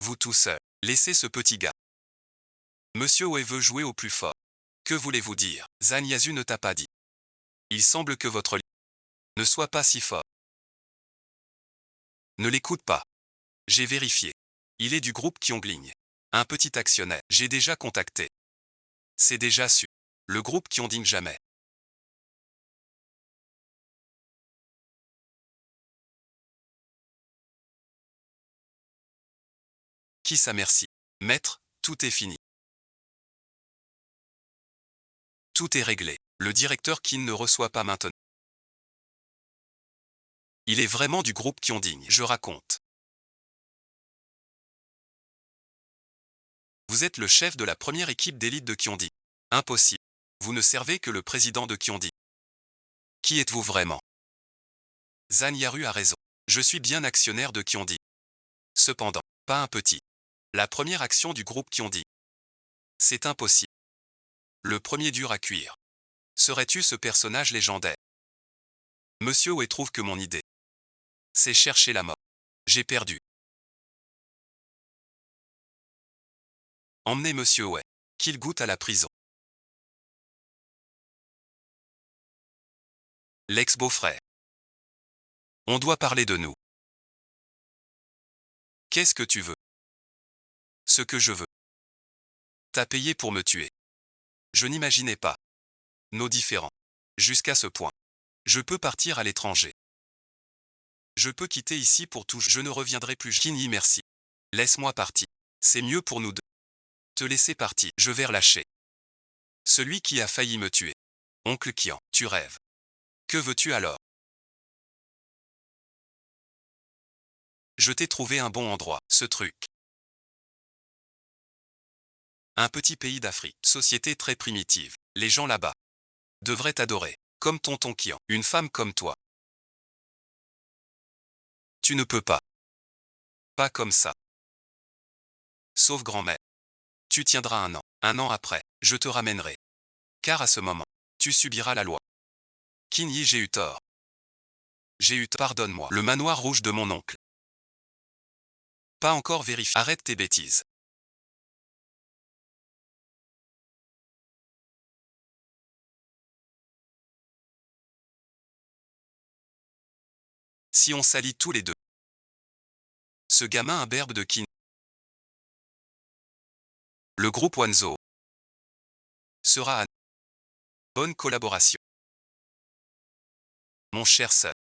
Vous tout seul. Laissez ce petit gars. Monsieur Wei veut jouer au plus fort. Que voulez-vous dire? Zhang Yazu ne t'a pas dit. Il semble que votre lit ne soit pas si fort. Ne l'écoute pas. J'ai vérifié. Il est du groupe Qiongling. Un petit actionnaire. J'ai déjà contacté. C'est déjà su. Le groupe Qiongling jamais. Qui ça merci? Maître, tout est fini. Tout est réglé. Le directeur Qin ne reçoit pas maintenant. Il est vraiment du groupe Qiongling. Je raconte. Vous êtes le chef de la première équipe d'élite de Qiongling. Impossible. Vous ne servez que le président de Qiongling. Qui êtes-vous vraiment? Zhang Yaru a raison. Je suis bien actionnaire de Qiongling. Cependant, pas un petit. La première action du groupe Qiongling. C'est impossible. Le premier dur à cuire. Serais-tu ce personnage légendaire? Monsieur Wei trouve que mon idée, c'est chercher la mort. J'ai perdu. Emmenez Monsieur Wei. Qu'il goûte à la prison. L'ex-beau-frère. On doit parler de nous. Qu'est-ce que tu veux? Ce que je veux. T'as payé pour me tuer. Je n'imaginais pas nos différends. Jusqu'à ce point. Je peux partir à l'étranger. Je peux quitter ici pour tout. Je ne reviendrai plus. Kini, merci. Laisse-moi partir. C'est mieux pour nous deux. Te laisser partir. Je vais relâcher. Celui qui a failli me tuer. Oncle Kian, tu rêves. Que veux-tu alors? Je t'ai trouvé un bon endroit, ce truc. Un petit pays d'Afrique, société très primitive. Les gens là-bas devraient t'adorer. Comme tonton Kian, une femme comme toi. Tu ne peux pas. Pas comme ça. Sauf grand-mère. Tu tiendras un an. Un an après, je te ramènerai. Car à ce moment, tu subiras la loi. Kinyi, j'ai eu tort. J'ai eu tort. Pardonne-moi. Le manoir rouge de mon oncle. Pas encore vérifié. Arrête tes bêtises. Si on s'allie tous les deux. Ce gamin imberbe de Kinyi. Le groupe Wanzo sera à bonne collaboration. Mon cher sœur.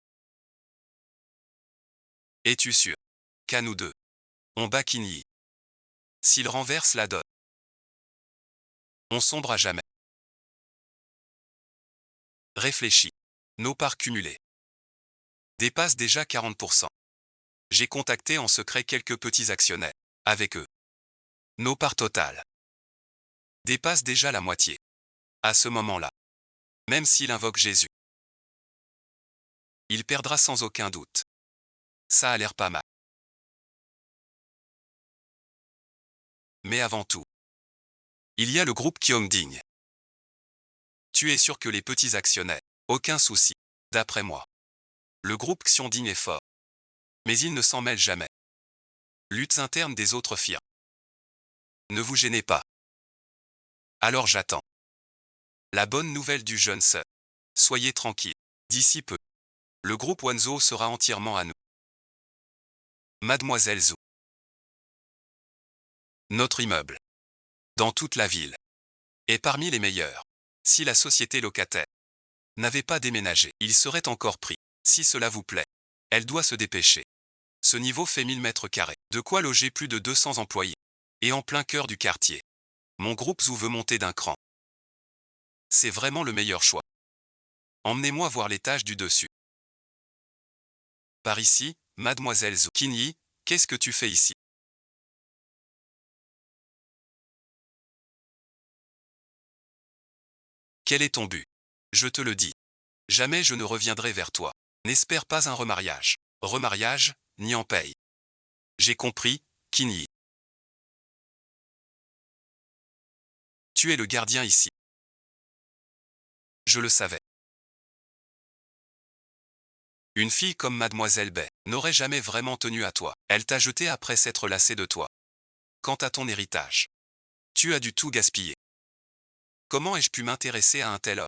Es-tu sûr qu'à nous deux, on bat Kinyi? S'il renverse la donne, on sombre à jamais. Réfléchis. Nos parts cumulées dépassent déjà 40%. J'ai contacté en secret quelques petits actionnaires. Avec eux, nos parts totales dépassent déjà la moitié. À ce moment-là, même s'il invoque Jésus, il perdra sans aucun doute. Ça a l'air pas mal. Mais avant tout, il y a le groupe Kyongding. Tu es sûr que les petits actionnaires, aucun souci, d'après moi. Le groupe Xionding est fort. Mais il ne s'en mêle jamais. Luttes internes des autres firmes. Ne vous gênez pas. Alors j'attends. La bonne nouvelle du jeune sœur. Soyez tranquille. D'ici peu, le groupe Wanzo sera entièrement à nous. Mademoiselle Zhou. Notre immeuble. Dans toute la ville. Est parmi les meilleurs. Si la société locataire n'avait pas déménagé, il serait encore pris. Si cela vous plaît, elle doit se dépêcher. Ce niveau fait 1000 mètres carrés. De quoi loger plus de 200 employés. Et en plein cœur du quartier. Mon groupe Zhou veut monter d'un cran. C'est vraiment le meilleur choix. Emmenez-moi voir l'étage du dessus. Par ici, mademoiselle Zhou. Kinyi, qu'est-ce que tu fais ici? Quel est ton but? Je te le dis. Jamais je ne reviendrai vers toi. N'espère pas un remariage. Remariage, ni en paye. J'ai compris, Kinyi. Tu es le gardien ici. Je le savais. Une fille comme mademoiselle Bay n'aurait jamais vraiment tenu à toi. Elle t'a jeté après s'être lassée de toi. Quant à ton héritage, tu as dû tout gaspiller. Comment ai-je pu m'intéresser à un tel homme?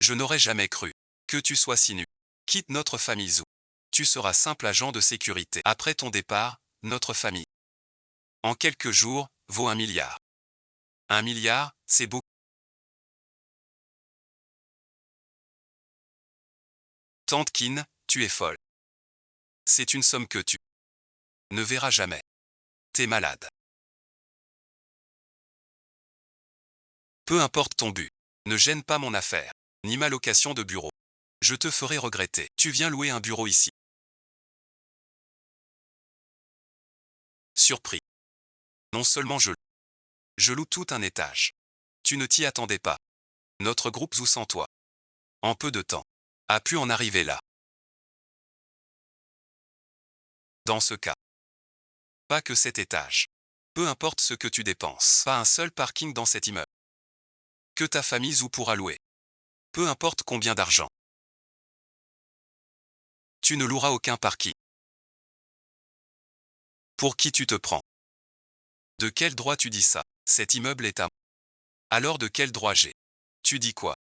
Je n'aurais jamais cru que tu sois si nu. Quitte notre famille Zhou. Tu seras simple agent de sécurité. Après ton départ, notre famille, en quelques jours, vaut 1 milliard. 1 milliard, c'est beaucoup. Tante Kin, tu es folle. C'est une somme que tu ne verras jamais. T'es malade. Peu importe ton but. Ne gêne pas mon affaire, ni ma location de bureau. Je te ferai regretter. Tu viens louer un bureau ici. Surpris. Non seulement je loue tout un étage. Tu ne t'y attendais pas. Notre groupe Zou sans toi, en peu de temps, a pu en arriver là. Dans ce cas, pas que cet étage. Peu importe ce que tu dépenses. Pas un seul parking dans cet immeuble. Que ta famille Zou pourra louer. Peu importe combien d'argent. Tu ne loueras aucun parking. Pour qui tu te prends? De quel droit tu dis ça? Cet immeuble est à moi. Alors de quel droit j'ai? Tu dis quoi?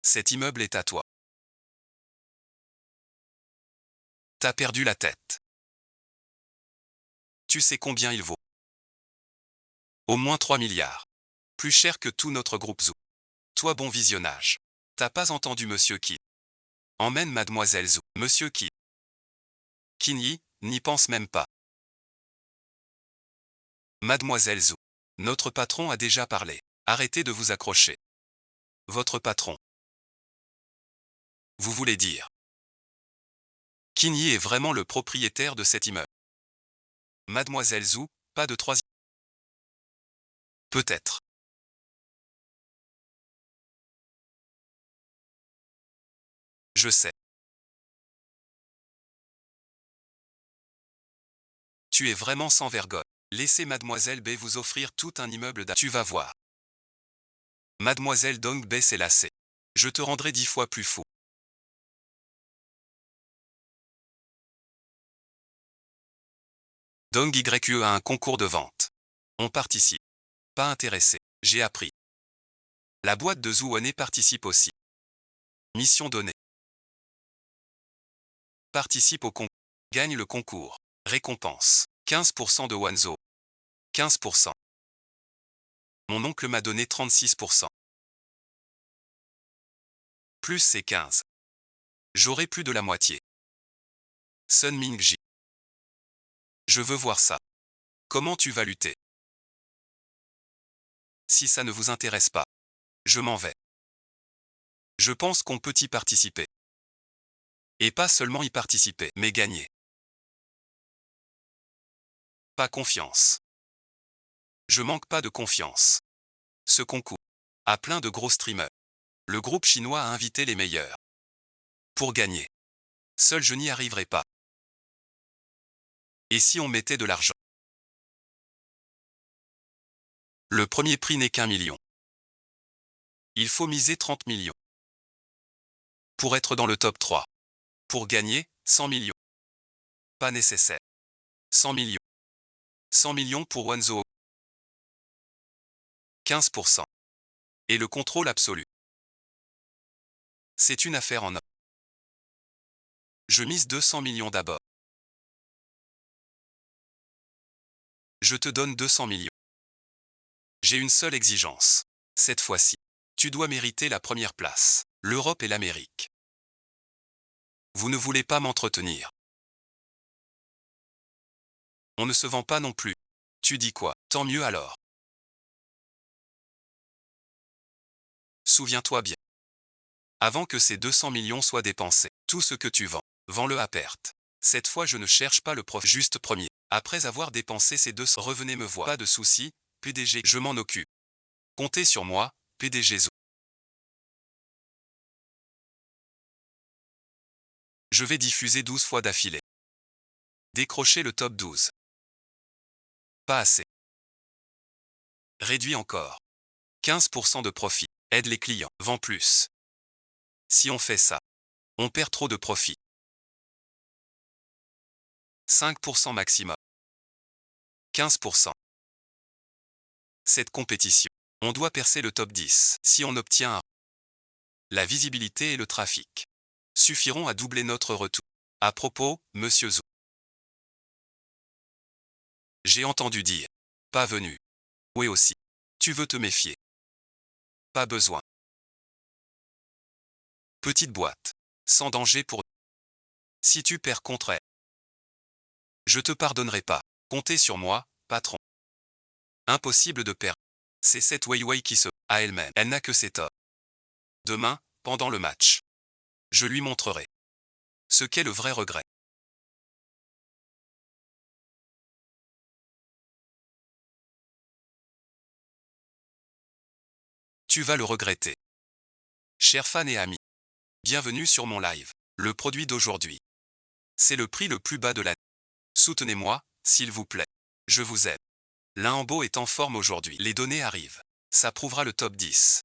Cet immeuble est à toi. T'as perdu la tête. Tu sais combien il vaut? Au moins 3 milliards. Plus cher que tout notre groupe Zou. Toi bon visionnage. T'as pas entendu Monsieur Qui? Emmène Mademoiselle Zou. Monsieur Qui? N'y pense même pas. Mademoiselle Zou. Notre patron a déjà parlé. Arrêtez de vous accrocher. Votre patron. Vous voulez dire? Kinyi est vraiment le propriétaire de cet immeuble. Mademoiselle Zou, pas de troisième. Peut-être. Je sais. Tu es vraiment sans vergogne. Laissez Mademoiselle B vous offrir tout un immeuble d'à. Tu vas voir. Mademoiselle Dong B s'est lassée. Je te rendrai 10 fois plus fou. Dong YE a un concours de vente. On participe. Pas intéressé. J'ai appris. La boîte de Zouoné participe aussi. Mission donnée. Participe au concours. Gagne le concours. Récompense. 15% de Wanzo. 15%. Mon oncle m'a donné 36%. Plus c'est 15. J'aurai plus de la moitié. Sun Mingji. Je veux voir ça. Comment tu vas lutter? Si ça ne vous intéresse pas, je m'en vais. Je pense qu'on peut y participer. Et pas seulement y participer, mais gagner. Pas confiance. Je manque pas de confiance. Ce concours a plein de gros streamers. Le groupe chinois a invité les meilleurs. Pour gagner. Seul je n'y arriverai pas. Et si on mettait de l'argent? Le premier prix n'est qu'1 million. Il faut miser 30 millions. Pour être dans le top 3. Pour gagner, 100 millions. Pas nécessaire. 100 millions. 100 millions pour Wanzo. 15%. Et le contrôle absolu. C'est une affaire en or. Je mise 200 millions d'abord. Je te donne 200 millions. J'ai une seule exigence. Cette fois-ci, tu dois mériter la première place. L'Europe et l'Amérique. Vous ne voulez pas m'entretenir. On ne se vend pas non plus. Tu dis quoi? Tant mieux alors. Souviens-toi bien. Avant que ces 200 millions soient dépensés, tout ce que tu vends, vends-le à perte. Cette fois je ne cherche pas le profit, juste premier. Après avoir dépensé ces 200, revenez me voir. Pas de soucis, PDG, je m'en occupe. Comptez sur moi, PDG Zou. Je vais diffuser 12 fois d'affilée. Décrocher le top 12. Pas assez. Réduis encore. 15% de profit. Aide les clients. Vends plus. Si on fait ça, on perd trop de profit. 5% maximum. 15%. Cette compétition. On doit percer le top 10. Si on obtient un, la visibilité et le trafic suffiront à doubler notre retour. À propos, Monsieur Zou. J'ai entendu dire. Pas venu. Oui aussi. Tu veux te méfier. Pas besoin. Petite boîte. Sans danger pour. Si tu perds contre elle, je te pardonnerai pas. Comptez sur moi, patron. Impossible de perdre. C'est cette Weiwei qui se à elle-même. Elle n'a que ses torts. Demain, pendant le match, je lui montrerai ce qu'est le vrai regret. Tu vas le regretter. Chers fans et amis, bienvenue sur mon live. Le produit d'aujourd'hui. C'est le prix le plus bas de l'année. Soutenez-moi, s'il vous plaît. Je vous aime. L'Inbo est en forme aujourd'hui. Les données arrivent. Ça prouvera le top 10.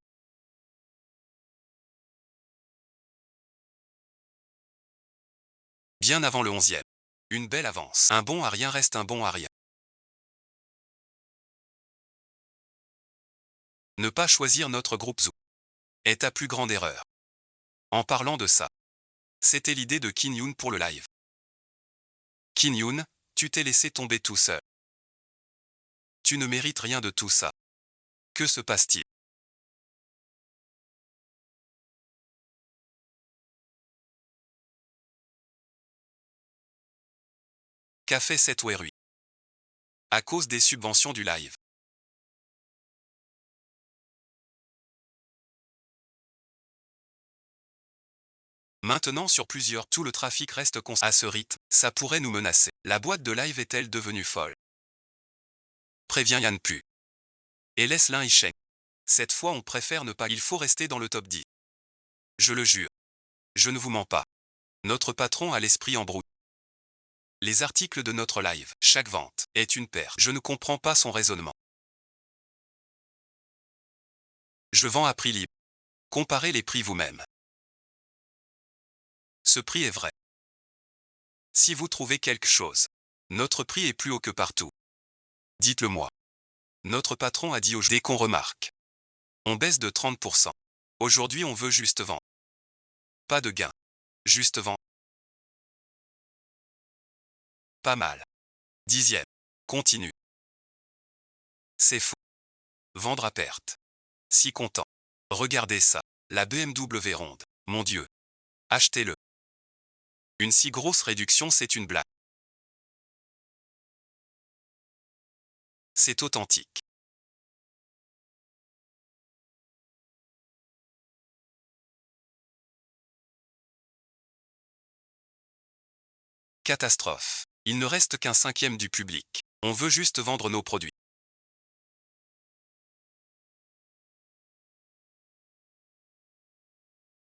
Bien avant le 11e. Une belle avance. Un bon à rien reste un bon à rien. Ne pas choisir notre groupe Zou est ta plus grande erreur. En parlant de ça, c'était l'idée de Qin Yun pour le live. Kim Yoon, tu t'es laissé tomber tout seul. Tu ne mérites rien de tout ça. Que se passe-t-il? Qu'a fait cette Werui? À cause des subventions du live. Maintenant sur plusieurs, tout le trafic reste constant. À ce rythme, ça pourrait nous menacer. La boîte de live est-elle devenue folle? Prévient Yann Pu. Et laisse Lin Yisheng. Cette fois on préfère ne pas, il faut rester dans le top 10. Je le jure. Je ne vous mens pas. Notre patron a l'esprit embrouillé. Les articles de notre live, chaque vente, est une perte. Je ne comprends pas son raisonnement. Je vends à prix libre. Comparez les prix vous-même. Ce prix est vrai. Si vous trouvez quelque chose, notre prix est plus haut que partout. Dites-le moi. Notre patron a dit dès qu'on remarque. On baisse de 30%. Aujourd'hui on veut juste vendre. Pas de gain. Juste vendre. Pas mal. Dixième. Continue. C'est fou. Vendre à perte. Si content. Regardez ça. La BMW ronde. Mon Dieu. Achetez-le. Une si grosse réduction, c'est une blague. C'est authentique. Catastrophe. Il ne reste qu'un cinquième du public. On veut juste vendre nos produits.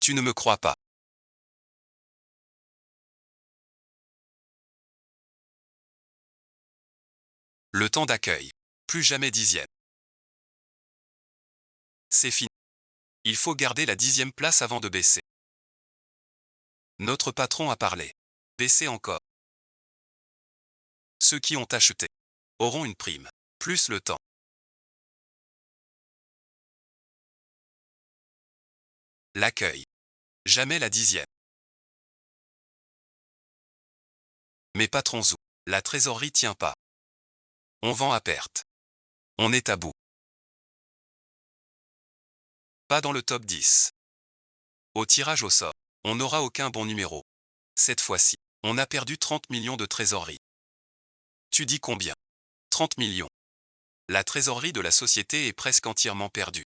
Tu ne me crois pas. Le temps d'accueil. Plus jamais dixième. C'est fini. Il faut garder la 10e place avant de baisser. Notre patron a parlé. Baisser encore. Ceux qui ont acheté auront une prime. Plus le temps. L'accueil. Jamais la 10e. Mais patrons où? La trésorerie tient pas. On vend à perte. On est à bout. Pas dans le top 10. Au tirage au sort, on n'aura aucun bon numéro. Cette fois-ci, on a perdu 30 millions de trésorerie. Tu dis combien? 30 millions. La trésorerie de la société est presque entièrement perdue.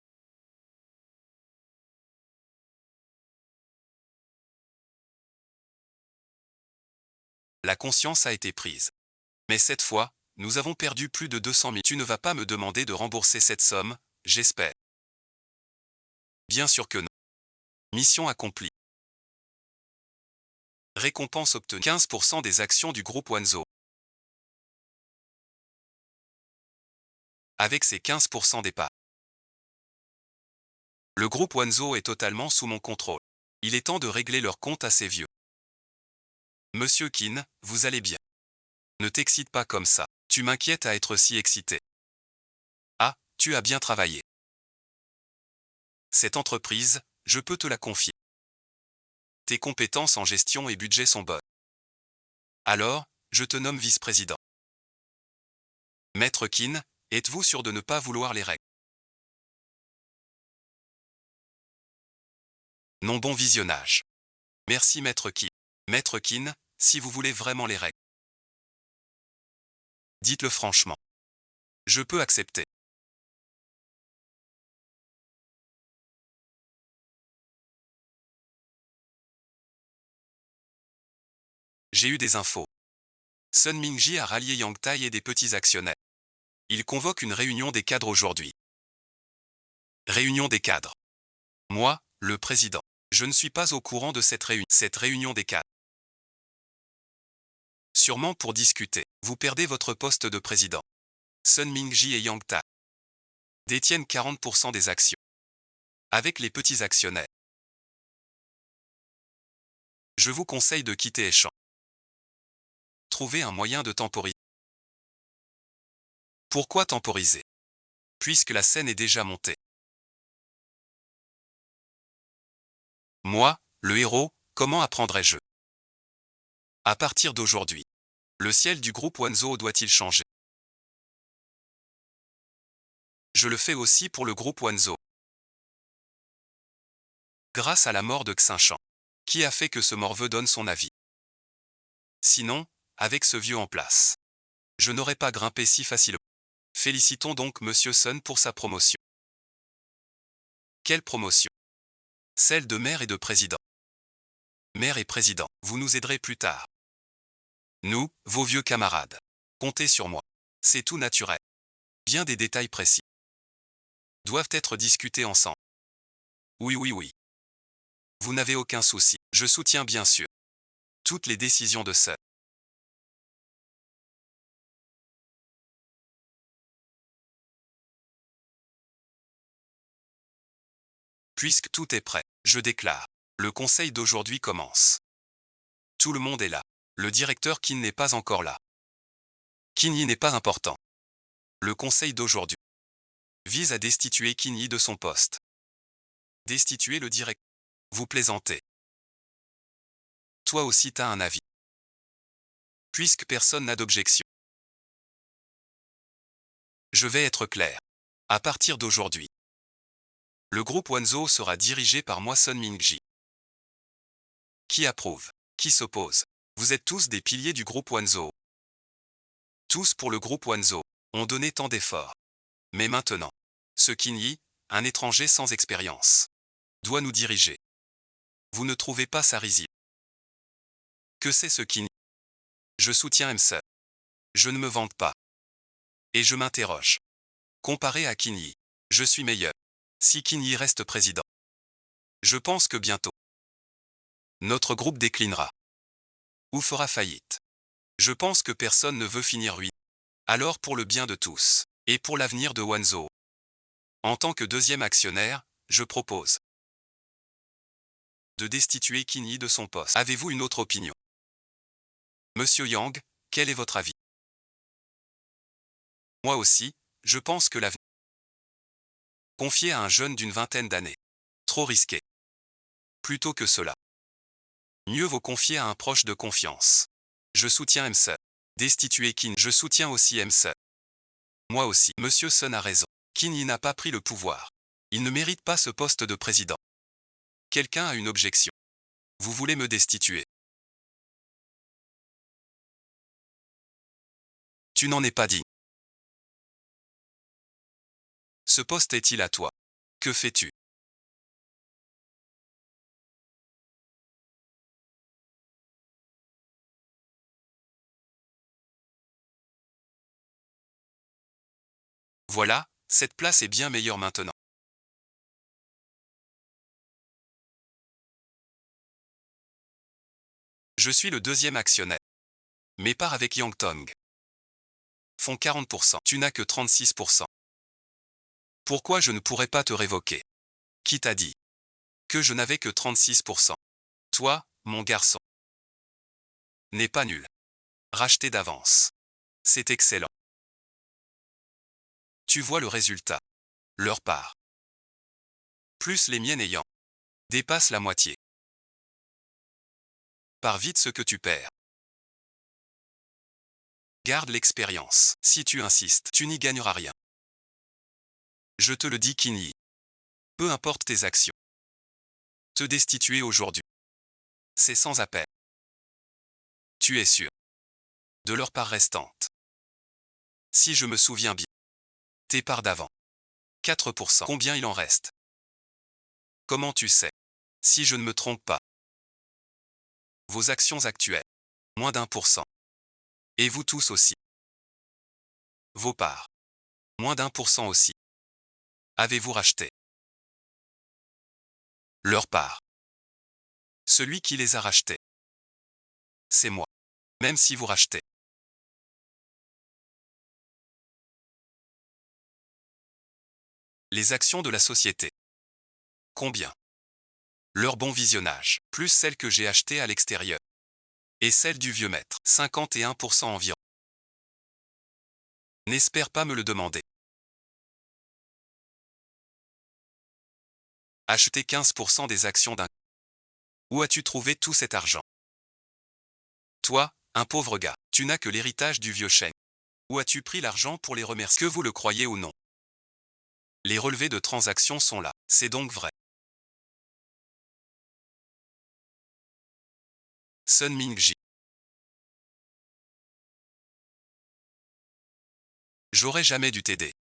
La conscience a été prise. Mais cette fois, nous avons perdu plus de 200 000. Tu ne vas pas me demander de rembourser cette somme, j'espère. Bien sûr que non. Mission accomplie. Récompense obtenue. 15% des actions du groupe Wanzo. Avec ses 15% d'épargne. Le groupe Wanzo est totalement sous mon contrôle. Il est temps de régler leur compte à ces vieux. Monsieur Kin, vous allez bien. Ne t'excite pas comme ça. Tu m'inquiètes à être si excité. Ah, tu as bien travaillé. Cette entreprise, je peux te la confier. Tes compétences en gestion et budget sont bonnes. Alors, je te nomme vice-président. Maître Kin, êtes-vous sûr de ne pas vouloir les règles? Non, bon visionnage. Merci Maître Kin. Maître Kin, si vous voulez vraiment les règles. Dites-le franchement. Je peux accepter. J'ai eu des infos. Sun Mingji a rallié Yang Tai et des petits actionnaires. Il convoque une réunion des cadres aujourd'hui. Réunion des cadres. Moi, le président. Je ne suis pas au courant de cette réunion des cadres. Sûrement pour discuter. Vous perdez votre poste de président. Sun Mingji et Yang Tai détiennent 40% des actions. Avec les petits actionnaires. Je vous conseille de quitter Eschan. Trouvez un moyen de temporiser. Pourquoi temporiser? Puisque la scène est déjà montée. Moi, le héros, comment apprendrai-je? À partir d'aujourd'hui. Le ciel du groupe Wanzhou doit-il changer? Je le fais aussi pour le groupe Wanzhou. Grâce à la mort de Xinshan. Qui a fait que ce morveux donne son avis? Sinon, avec ce vieux en place, je n'aurais pas grimpé si facilement. Félicitons donc Monsieur Sun pour sa promotion. Quelle promotion? Celle de maire et de président. Maire et président, vous nous aiderez plus tard. Nous, vos vieux camarades. Comptez sur moi. C'est tout naturel. Bien des détails précis doivent être discutés ensemble. Oui. Vous n'avez aucun souci. Je soutiens bien sûr toutes les décisions de Sun. Puisque tout est prêt, je déclare. Le conseil d'aujourd'hui commence. Tout le monde est là. Le directeur Qin n'est pas encore là. Qin Yi n'est pas important. Le conseil d'aujourd'hui vise à destituer Qin Yi de son poste. Destituer le directeur. Vous plaisantez. Toi aussi t'as un avis. Puisque personne n'a d'objection. Je vais être clair. À partir d'aujourd'hui, le groupe Wanzhou sera dirigé par moi Sun Mingji. Qui approuve? Qui s'oppose? Vous êtes tous des piliers du groupe Wanzhou. Tous pour le groupe Wanzhou ont donné tant d'efforts. Mais maintenant, ce Qin Yi, un étranger sans expérience, doit nous diriger. Vous ne trouvez pas ça risible? Que c'est ce Qin Yi? Je soutiens MC. Je ne me vante pas. Et je m'interroge. Comparé à Qin Yi, je suis meilleur. Si Qin Yi reste président, je pense que bientôt, notre groupe déclinera. Ou fera faillite. Je pense que personne ne veut finir ruiné. Alors pour le bien de tous, et pour l'avenir de Wanzhou, en tant que deuxième actionnaire, je propose de destituer Qin Yi de son poste. Avez-vous une autre opinion? Monsieur Yang, quel est votre avis? Moi aussi, je pense que l'avenir confié à un jeune d'une vingtaine d'années, trop risqué. Plutôt que cela, mieux vaut confier à un proche de confiance. Je soutiens MC. Destituer Qin, je soutiens aussi MC. Moi aussi, Monsieur Sun a raison. Qin Yi n'a pas pris le pouvoir. Il ne mérite pas ce poste de président. Quelqu'un a une objection. Vous voulez me destituer? Tu n'en es pas digne. Ce poste est-il à toi? Que fais-tu? Voilà, cette place est bien meilleure maintenant. Je suis le deuxième actionnaire. Mes parts avec Yang Tong font 40%. Tu n'as que 36%. Pourquoi je ne pourrais pas te révoquer? Qui t'a dit que je n'avais que 36%? Toi, mon garçon, n'es pas nul. Racheté d'avance. C'est excellent. Tu vois le résultat. Leur part, plus les miennes ayant, dépasse la moitié. Pars vite ce que tu perds. Garde l'expérience. Si tu insistes, tu n'y gagneras rien. Je te le dis, Qin Yi. Peu importe tes actions. Te destituer aujourd'hui, c'est sans appel. Tu es sûr de leur part restante. Si je me souviens bien, tes parts d'avant, 4%. Combien il en reste? Comment tu sais? Si je ne me trompe pas. Vos actions actuelles, moins d'1%. Et vous tous aussi. Vos parts, moins d'1% aussi. Avez-vous racheté leur part? Celui qui les a rachetés, c'est moi. Même si vous rachetez les actions de la société. Combien? Leur bon visionnage, plus celles que j'ai achetées à l'extérieur. Et celles du vieux maître, 51% environ. N'espère pas me le demander. Acheter 15% des actions d'un. Où as-tu trouvé tout cet argent? Toi, un pauvre gars, Tu n'as que l'héritage du vieux Sheng. Où as-tu pris l'argent pour les remercier? Que vous le croyez ou non? Les relevés de transactions sont là. C'est donc vrai. Sun Mingji. J'aurais jamais dû t'aider.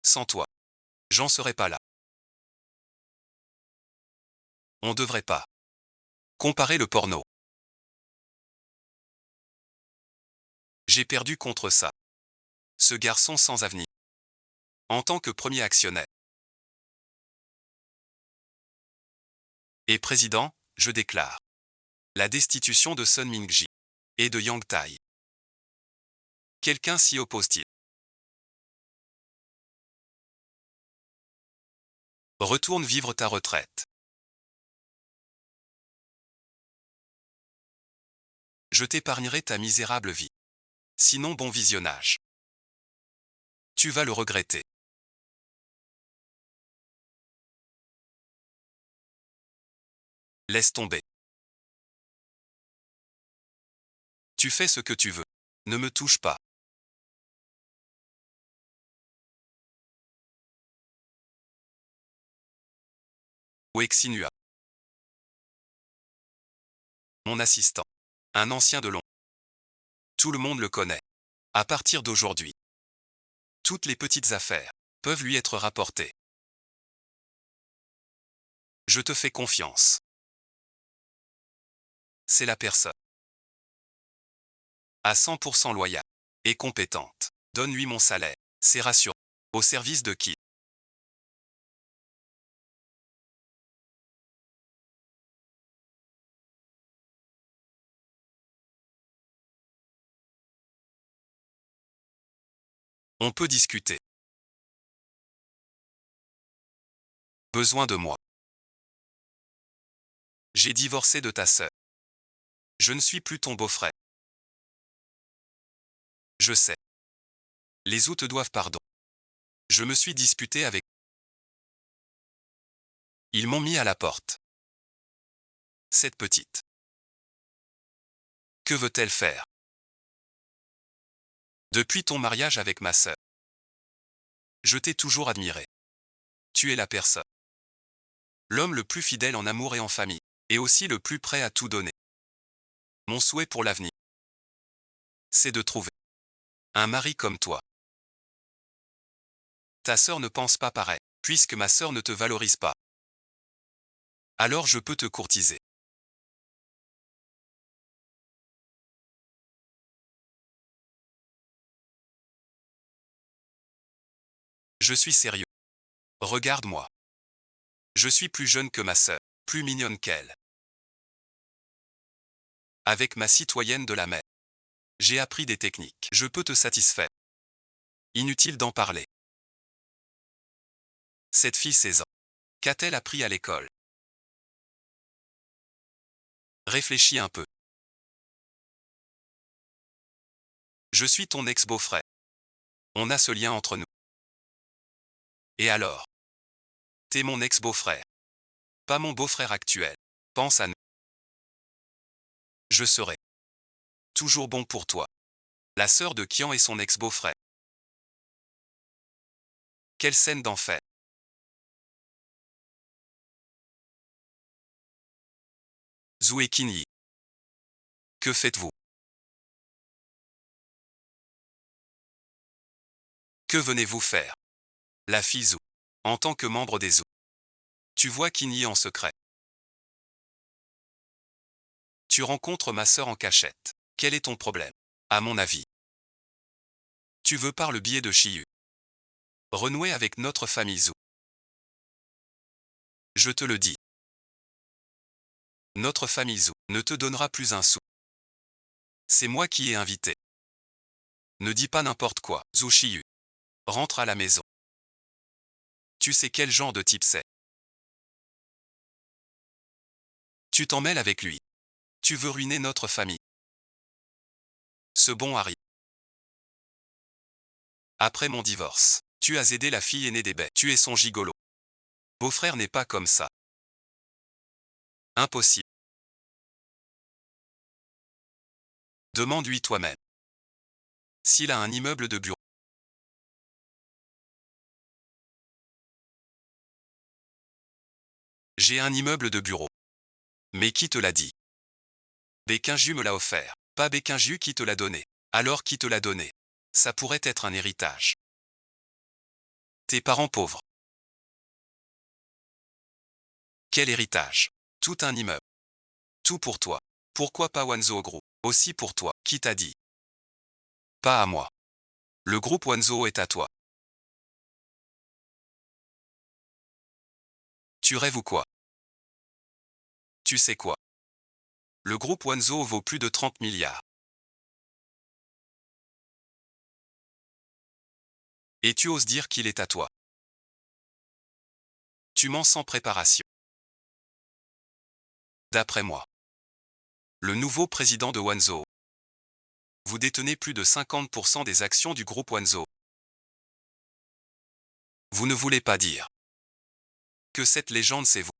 Sans toi, j'en serais pas là. On devrait pas comparer le porno. J'ai perdu contre ça. Ce garçon sans avenir. En tant que premier actionnaire et président, je déclare la destitution de Sun Mingji et de Yang Tai. Quelqu'un s'y oppose-t-il? Retourne vivre ta retraite. Je t'épargnerai ta misérable vie. Sinon, bon visionnage. Tu vas le regretter. Laisse tomber. Tu fais ce que tu veux. Ne me touche pas. Ou exsinua. Mon assistant. Un ancien de long. Tout le monde le connaît. À partir d'aujourd'hui, toutes les petites affaires peuvent lui être rapportées. Je te fais confiance. C'est la personne. À 100% loyale et compétente. Donne-lui mon salaire. C'est rassurant. Au service de qui? On peut discuter. Besoin de moi. J'ai divorcé de ta sœur. Je ne suis plus ton beau-frère. Je sais. Les os te doivent pardon. Je me suis disputé avec. Ils m'ont mis à la porte. Cette petite. Que veut-elle faire? Depuis ton mariage avec ma sœur. Je t'ai toujours admiré. Tu es la personne. L'homme le plus fidèle en amour et en famille. Et aussi le plus prêt à tout donner. Mon souhait pour l'avenir. C'est de trouver un mari comme toi. Ta sœur ne pense pas pareil, puisque ma sœur ne te valorise pas. Alors je peux te courtiser. Je suis sérieux. Regarde-moi. Je suis plus jeune que ma sœur, plus mignonne qu'elle. Avec ma citoyenne de la mer. J'ai appris des techniques. Je peux te satisfaire. Inutile d'en parler. Cette fille 16 ans. Qu'a-t-elle appris à l'école? Réfléchis un peu. Je suis ton ex-beau-frère. On a ce lien entre nous. Et alors? T'es mon ex-beau-frère. Pas mon beau-frère actuel. Pense à nous. Je serai toujours bon pour toi. La sœur de Kian et son ex-beau-frère. Quelle scène d'enfer. Zhou et Qinyi. Que faites-vous? Que venez-vous faire? La fille Zhou. En tant que membre des Zhou. Tu vois Qinyi en secret. Tu rencontres ma sœur en cachette. Quel est ton problème? À mon avis. Tu veux par le biais de Shiyu renouer avec notre famille Zhou. Je te le dis. Notre famille Zhou ne te donnera plus un sou. C'est moi qui ai invité. Ne dis pas n'importe quoi, Zhou Shiyu. Rentre à la maison. Tu sais quel genre de type c'est. Tu t'en mêles avec lui. Tu veux ruiner notre famille. Ce bon Harry. Après mon divorce, tu as aidé la fille aînée des bêtes. Tu es son gigolo. Beau-frère n'est pas comme ça. Impossible. Demande-lui toi-même. S'il a un immeuble de bureau. J'ai un immeuble de bureau. Mais qui te l'a dit? Béquinju me l'a offert. Pas Béquinju qui te l'a donné. Alors qui te l'a donné? Ça pourrait être un héritage. Tes parents pauvres. Quel héritage? Tout un immeuble. Tout pour toi. Pourquoi pas Wanzo Group? Aussi pour toi. Qui t'a dit? Pas à moi. Le groupe Wanzo est à toi. Tu rêves ou quoi? Tu sais quoi? Le groupe Wanzo vaut plus de 30 milliards. Et tu oses dire qu'il est à toi. Tu mens sans préparation. D'après moi. Le nouveau président de Wanzo. Vous détenez plus de 50% des actions du groupe Wanzo. Vous ne voulez pas dire que cette légende c'est vous.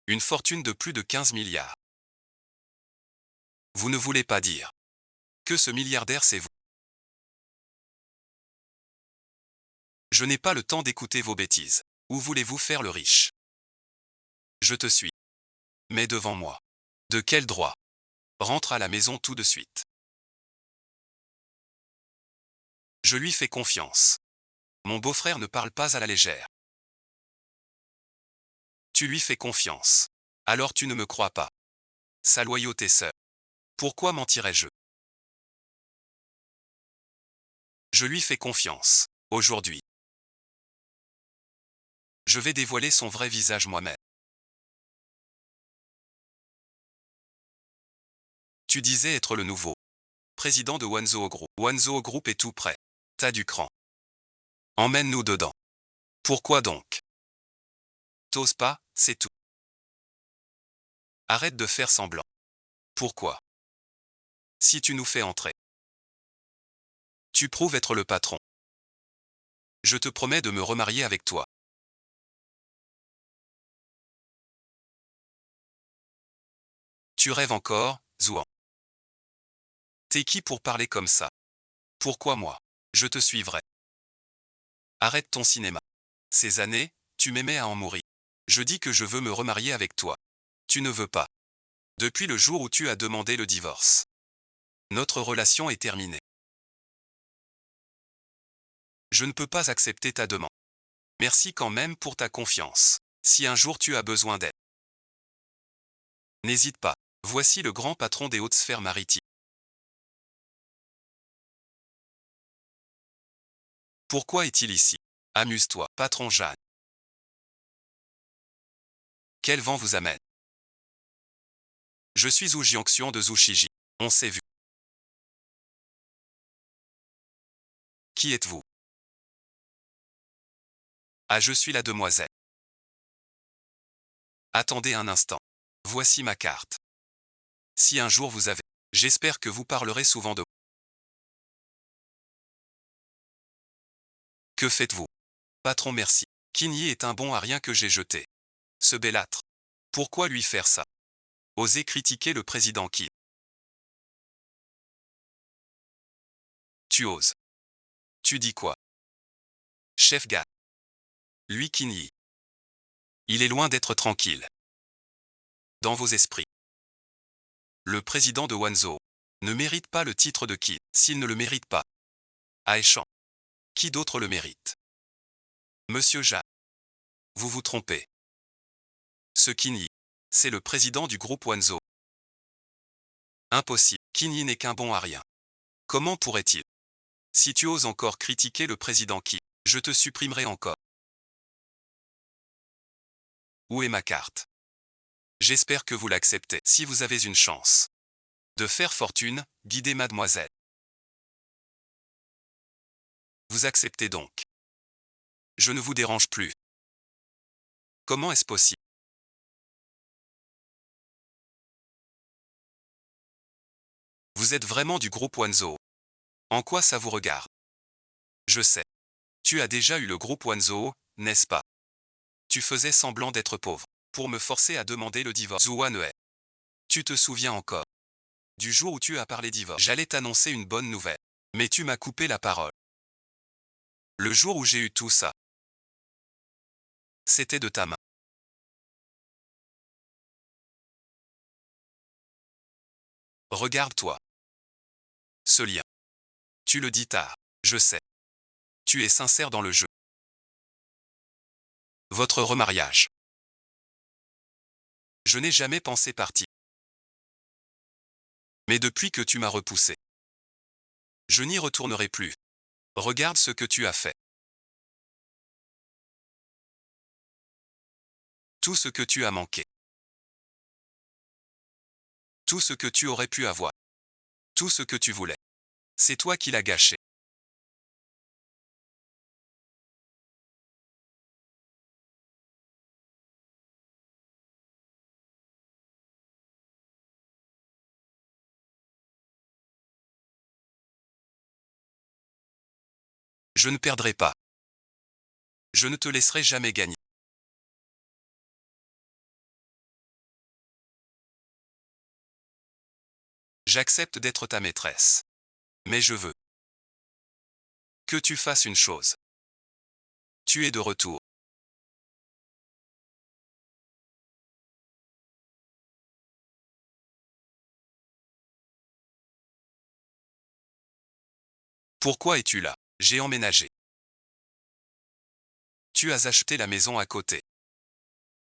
Une fortune de plus de 15 milliards. Vous ne voulez pas dire que ce milliardaire c'est vous. Je n'ai pas le temps d'écouter vos bêtises. Où voulez-vous faire le riche? Je te suis. Mais devant moi. De quel droit? Rentre à la maison tout de suite. Je lui fais confiance. Mon beau-frère ne parle pas à la légère. Tu lui fais confiance. Alors tu ne me crois pas. Sa loyauté seule. Pourquoi mentirais-je? Je lui fais confiance. Aujourd'hui. Je vais dévoiler son vrai visage moi-même. Tu disais être le nouveau président de Wanzo Group. Wanzo Group est tout prêt. T'as du cran. Emmène-nous dedans. Pourquoi donc? T'oses pas, c'est tout. Arrête de faire semblant. Pourquoi? Si tu nous fais entrer, tu prouves être le patron. Je te promets de me remarier avec toi. Tu rêves encore, Zouan. T'es qui pour parler comme ça? Pourquoi moi? Je te suivrai. Arrête ton cinéma. Ces années, tu m'aimais à en mourir. Je dis que je veux me remarier avec toi. Tu ne veux pas. Depuis le jour où tu as demandé le divorce. Notre relation est terminée. Je ne peux pas accepter ta demande. Merci quand même pour ta confiance. Si un jour tu as besoin d'aide, n'hésite pas. Voici le grand patron des hautes sphères maritimes. Pourquoi est-il ici? Amuse-toi, patron Jeanne. Quel vent vous amène? Je suis Zhu Jiangxian de Zhushiji. On s'est vu. Qui êtes-vous? Ah, je suis la demoiselle. Attendez un instant. Voici ma carte. Si un jour vous avez, j'espère que vous parlerez souvent de. Que faites-vous? Patron, merci. Kinyi est un bon à rien que j'ai jeté. Ce bellâtre. Pourquoi lui faire ça? Osez critiquer le président Qin. Tu oses. Tu dis quoi? Chef gars. Lui Kinyi. Il est loin d'être tranquille. Dans vos esprits. Le président de Wanzo ne mérite pas le titre de Qin. S'il ne le mérite pas. Aéchan. Qui d'autre le mérite? Monsieur Ja. Vous vous trompez. Ce Kinyi, c'est le président du groupe Wanzo. Impossible. Kinyi n'est qu'un bon à rien. Comment pourrait-il? Si tu oses encore critiquer le président Qin, je te supprimerai encore. Où est ma carte? J'espère que vous l'acceptez. Si vous avez une chance de faire fortune, guidez mademoiselle. Vous acceptez donc. Je ne vous dérange plus. Comment est-ce possible? Vous êtes vraiment du groupe Wanzo. En quoi ça vous regarde? Je sais. Tu as déjà eu le groupe Wanzo, n'est-ce pas? Tu faisais semblant d'être pauvre, pour me forcer à demander le divorce. Zhuan He. Tu te souviens encore? Du jour où tu as parlé divorce, j'allais t'annoncer une bonne nouvelle. Mais tu m'as coupé la parole. Le jour où j'ai eu tout ça, c'était de ta main. Regarde-toi. Ce lien. Tu le dis tard. Je sais. Tu es sincère dans le jeu. Votre remariage. Je n'ai jamais pensé partir. Mais depuis que tu m'as repoussé, je n'y retournerai plus. Regarde ce que tu as fait. Tout ce que tu as manqué. Tout ce que tu aurais pu avoir. Tout ce que tu voulais. C'est toi qui l'as gâché. Je ne perdrai pas. Je ne te laisserai jamais gagner. J'accepte d'être ta maîtresse. Mais je veux que tu fasses une chose. Tu es de retour. Pourquoi es-tu là? J'ai emménagé. Tu as acheté la maison à côté.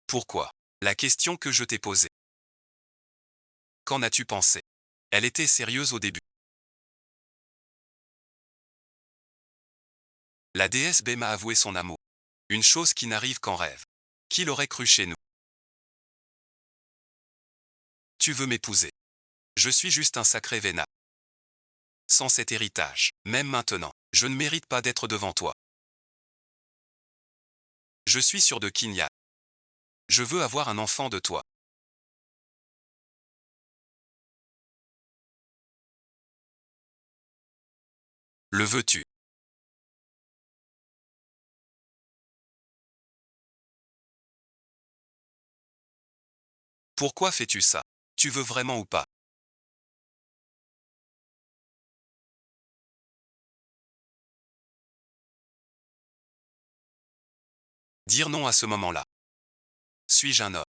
Pourquoi? La question que je t'ai posée. Qu'en as-tu pensé? Elle était sérieuse au début. La déesse B m'a avoué son amour. Une chose qui n'arrive qu'en rêve. Qui l'aurait cru chez nous? Tu veux m'épouser. Je suis juste un sacré vénard. Sans cet héritage, même maintenant, je ne mérite pas d'être devant toi. Je suis sûr de Kinya. Je veux avoir un enfant de toi. Le veux-tu? Pourquoi fais-tu ça? Tu veux vraiment ou pas? Dire non à ce moment-là. Suis-je un homme?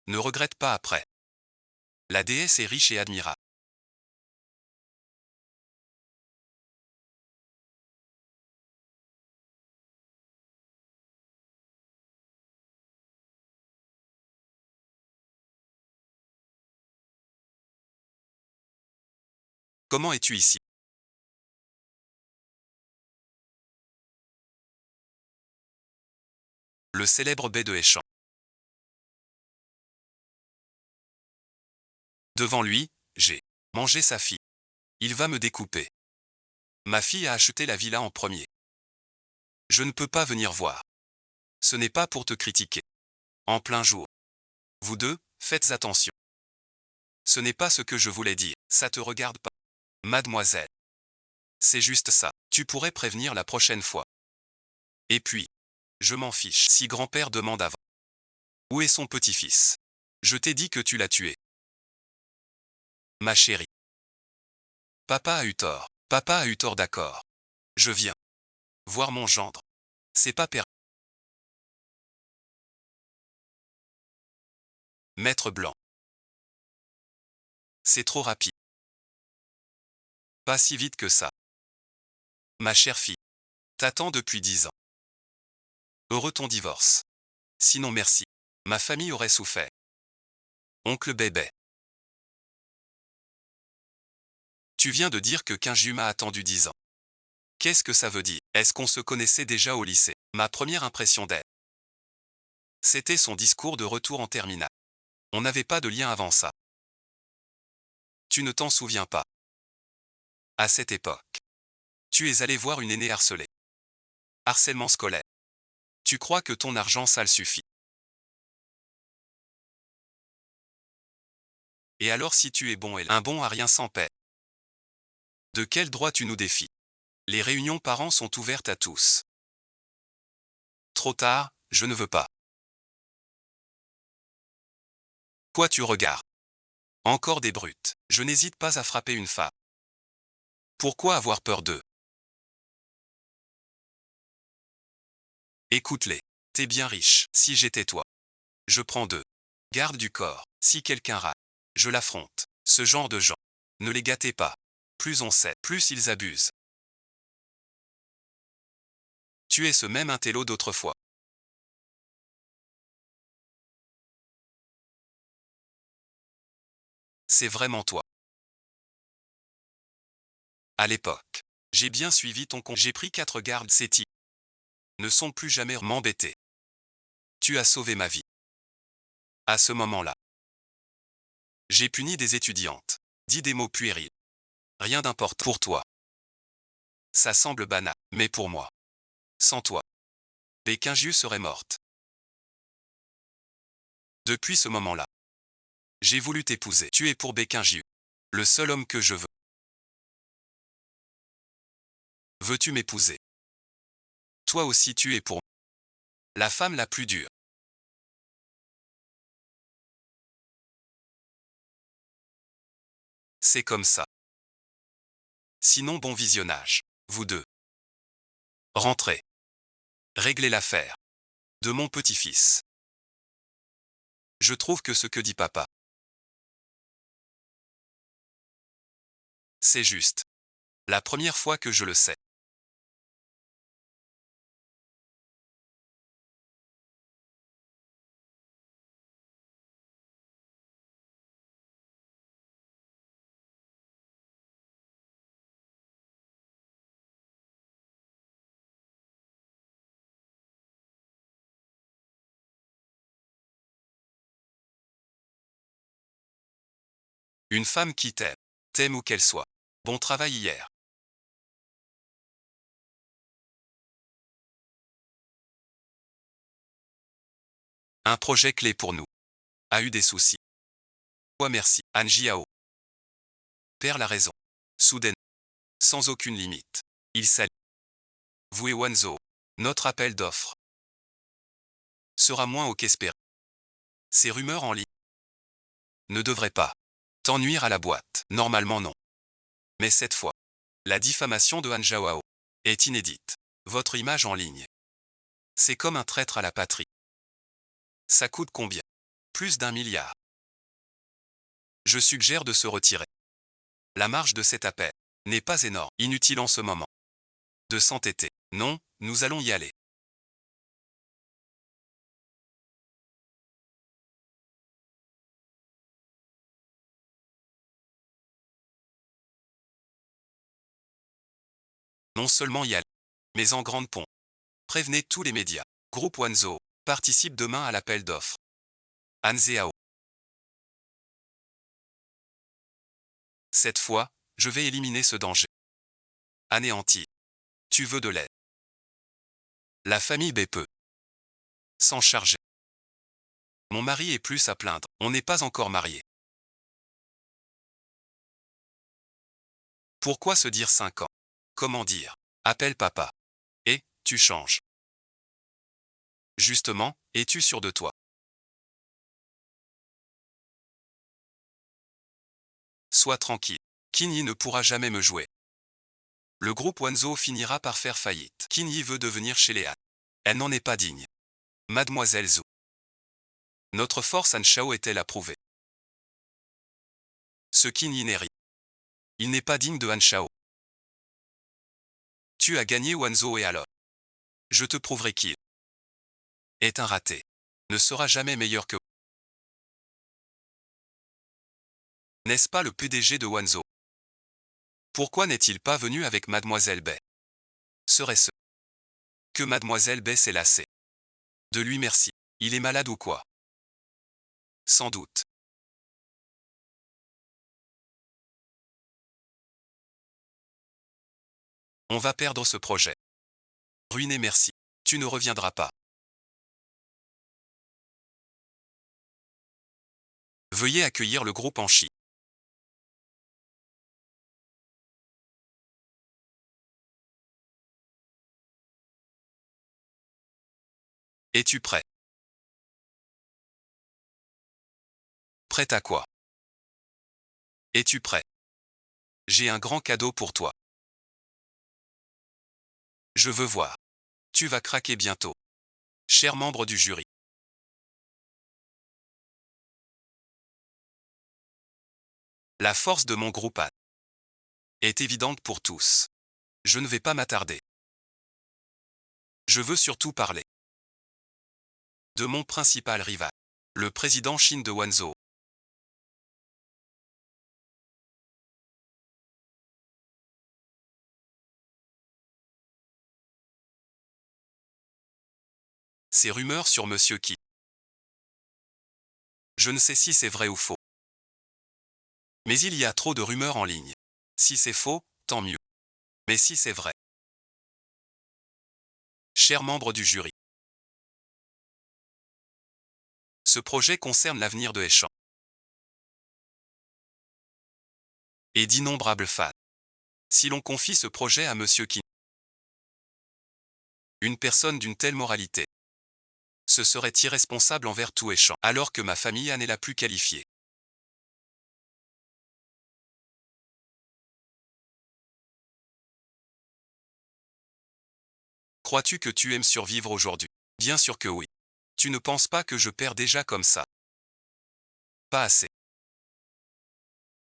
Ne regrette pas après. La déesse est riche et admirable. Comment es-tu ici? Le célèbre baie de Échamps. Devant lui, j'ai mangé sa fille. Il va me découper. Ma fille a acheté la villa en premier. Je ne peux pas venir voir. Ce n'est pas pour te critiquer. En plein jour. Vous deux, faites attention. Ce n'est pas ce que je voulais dire. Ça te regarde pas. Mademoiselle. C'est juste ça. Tu pourrais prévenir la prochaine fois. Et puis, je m'en fiche si grand-père demande avant. Où est son petit-fils? Je t'ai dit que tu l'as tué. Ma chérie. Papa a eu tort. Papa a eu tort, d'accord. Je viens voir mon gendre. C'est pas permis. Maître Blanc. C'est trop rapide. Pas si vite que ça. Ma chère fille. T'attends depuis 10 ans. Heureux ton divorce. Sinon merci. Ma famille aurait souffert. Oncle Bébé. Tu viens de dire que Kinju m'a attendu 10 ans. Qu'est-ce que ça veut dire? Est-ce qu'on se connaissait déjà au lycée? Ma première impression d'elle. C'était son discours de retour en terminale. On n'avait pas de lien avant ça. Tu ne t'en souviens pas. À cette époque. Tu es allé voir une aînée harcelée. Harcèlement scolaire. Tu crois que ton argent sale suffit. Et alors si tu es bon et un bon à rien sans paix. De quel droit tu nous défies? Les réunions parents sont ouvertes à tous. Trop tard, je ne veux pas. Quoi tu regardes? Encore des brutes. Je n'hésite pas à frapper une femme. Pourquoi avoir peur d'eux? Écoute-les. T'es bien riche. Si j'étais toi, je prends 2. Garde du corps. Si quelqu'un râle, je l'affronte. Ce genre de gens. Ne les gâtez pas. Plus on sait, plus ils abusent. Tu es ce même intello d'autrefois. C'est vraiment toi. À l'époque, j'ai bien suivi ton conseil. J'ai pris 4 gardes. Ces types ne sont plus jamais m'embêter. Tu as sauvé ma vie. À ce moment-là, j'ai puni des étudiantes. Dis des mots puérils. Rien d'important pour toi. Ça semble banal, mais pour moi, sans toi, Béquingiu serait morte. Depuis ce moment-là, j'ai voulu t'épouser. Tu es pour Béquingiu, le seul homme que je veux. Veux-tu m'épouser? Toi aussi tu es pour la femme la plus dure. C'est comme ça. Sinon bon visionnage. Vous deux. Rentrez. Réglez l'affaire. De mon petit-fils. Je trouve que ce que dit papa, c'est juste. La première fois que je le sais. Une femme qui t'aime. T'aime où qu'elle soit. Bon travail hier. Un projet clé pour nous. A eu des soucis. Ouais merci. Anjiao. Perd la raison. Soudain. Sans aucune limite. Il s'allie. Vous et Wanzo. Notre appel d'offres sera moins haut qu'espéré. Ces rumeurs en ligne ne devraient pas t'ennuyer à la boîte. Normalement non. Mais cette fois, la diffamation de Han Zhaoao est inédite. Votre image en ligne. C'est comme un traître à la patrie. Ça coûte combien? Plus d'1 milliard. Je suggère de se retirer. La marge de cet appel n'est pas énorme. Inutile en ce moment. De s'entêter. Non, nous allons y aller. Non seulement y aller, mais en grande pompe. Prévenez tous les médias. Groupe Wanzo participe demain à l'appel d'offres. Anzao. Cette fois, je vais éliminer ce danger. Anéanti. Tu veux de l'aide. La famille B peut s'en charger. Mon mari est plus à plaindre. On n'est pas encore mariés. Pourquoi se dire 5 ans? Comment dire? Appelle papa. Et, tu changes. Justement, es-tu sûr de toi? Sois tranquille. Kinyi ne pourra jamais me jouer. Le groupe Wanzo finira par faire faillite. Kinyi veut devenir chez Léa. Elle n'en est pas digne. Mademoiselle Zhou. Notre force Anshao est-elle approuvée? Ce Kinyi n'est rien. Il n'est pas digne de Anshao. Tu as gagné Wanzo et alors? Je te prouverai qu'il est un raté. Ne sera jamais meilleur que. N'est-ce pas le PDG de Wanzo? Pourquoi n'est-il pas venu avec Mademoiselle Bay? Serait-ce que Mademoiselle Bay s'est lassée de lui? Merci. Il est malade ou quoi? Sans doute. On va perdre ce projet. Ruiné merci. Tu ne reviendras pas. Veuillez accueillir le groupe en Chine. Es-tu prêt? Prêt à quoi? Es-tu prêt? J'ai un grand cadeau pour toi. Je veux voir. Tu vas craquer bientôt. Chers membres du jury. La force de mon groupe A est évidente pour tous. Je ne vais pas m'attarder. Je veux surtout parler de mon principal rival, le président Shin de Wanzhou. Ces rumeurs sur Monsieur Qin. Je ne sais si c'est vrai ou faux. Mais il y a trop de rumeurs en ligne. Si c'est faux, tant mieux. Mais si c'est vrai. Chers membres du jury. Ce projet concerne l'avenir de Eishan. Et d'innombrables fans. Si l'on confie ce projet à Monsieur Qin, une personne d'une telle moralité, ce serait irresponsable envers tout Eishan, alors que ma famille en est la plus qualifiée. Crois-tu que tu aimes survivre aujourd'hui? Bien sûr que oui. Tu ne penses pas que je perds déjà comme ça? Pas assez.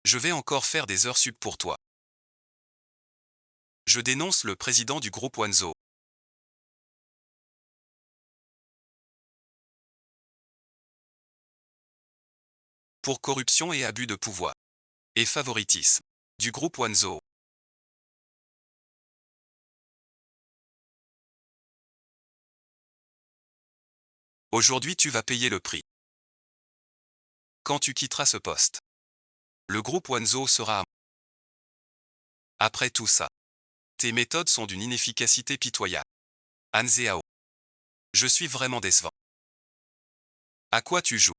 Je vais encore faire des heures sup pour toi. Je dénonce le président du groupe Wanzhou. Pour corruption et abus de pouvoir. Et favoritisme. Du groupe Wanzhou. Aujourd'hui tu vas payer le prix. Quand tu quitteras ce poste. Le groupe Wanzhou sera à moi. Après tout ça. Tes méthodes sont d'une inefficacité pitoyable. Han Zhao. Je suis vraiment décevant. À quoi tu joues?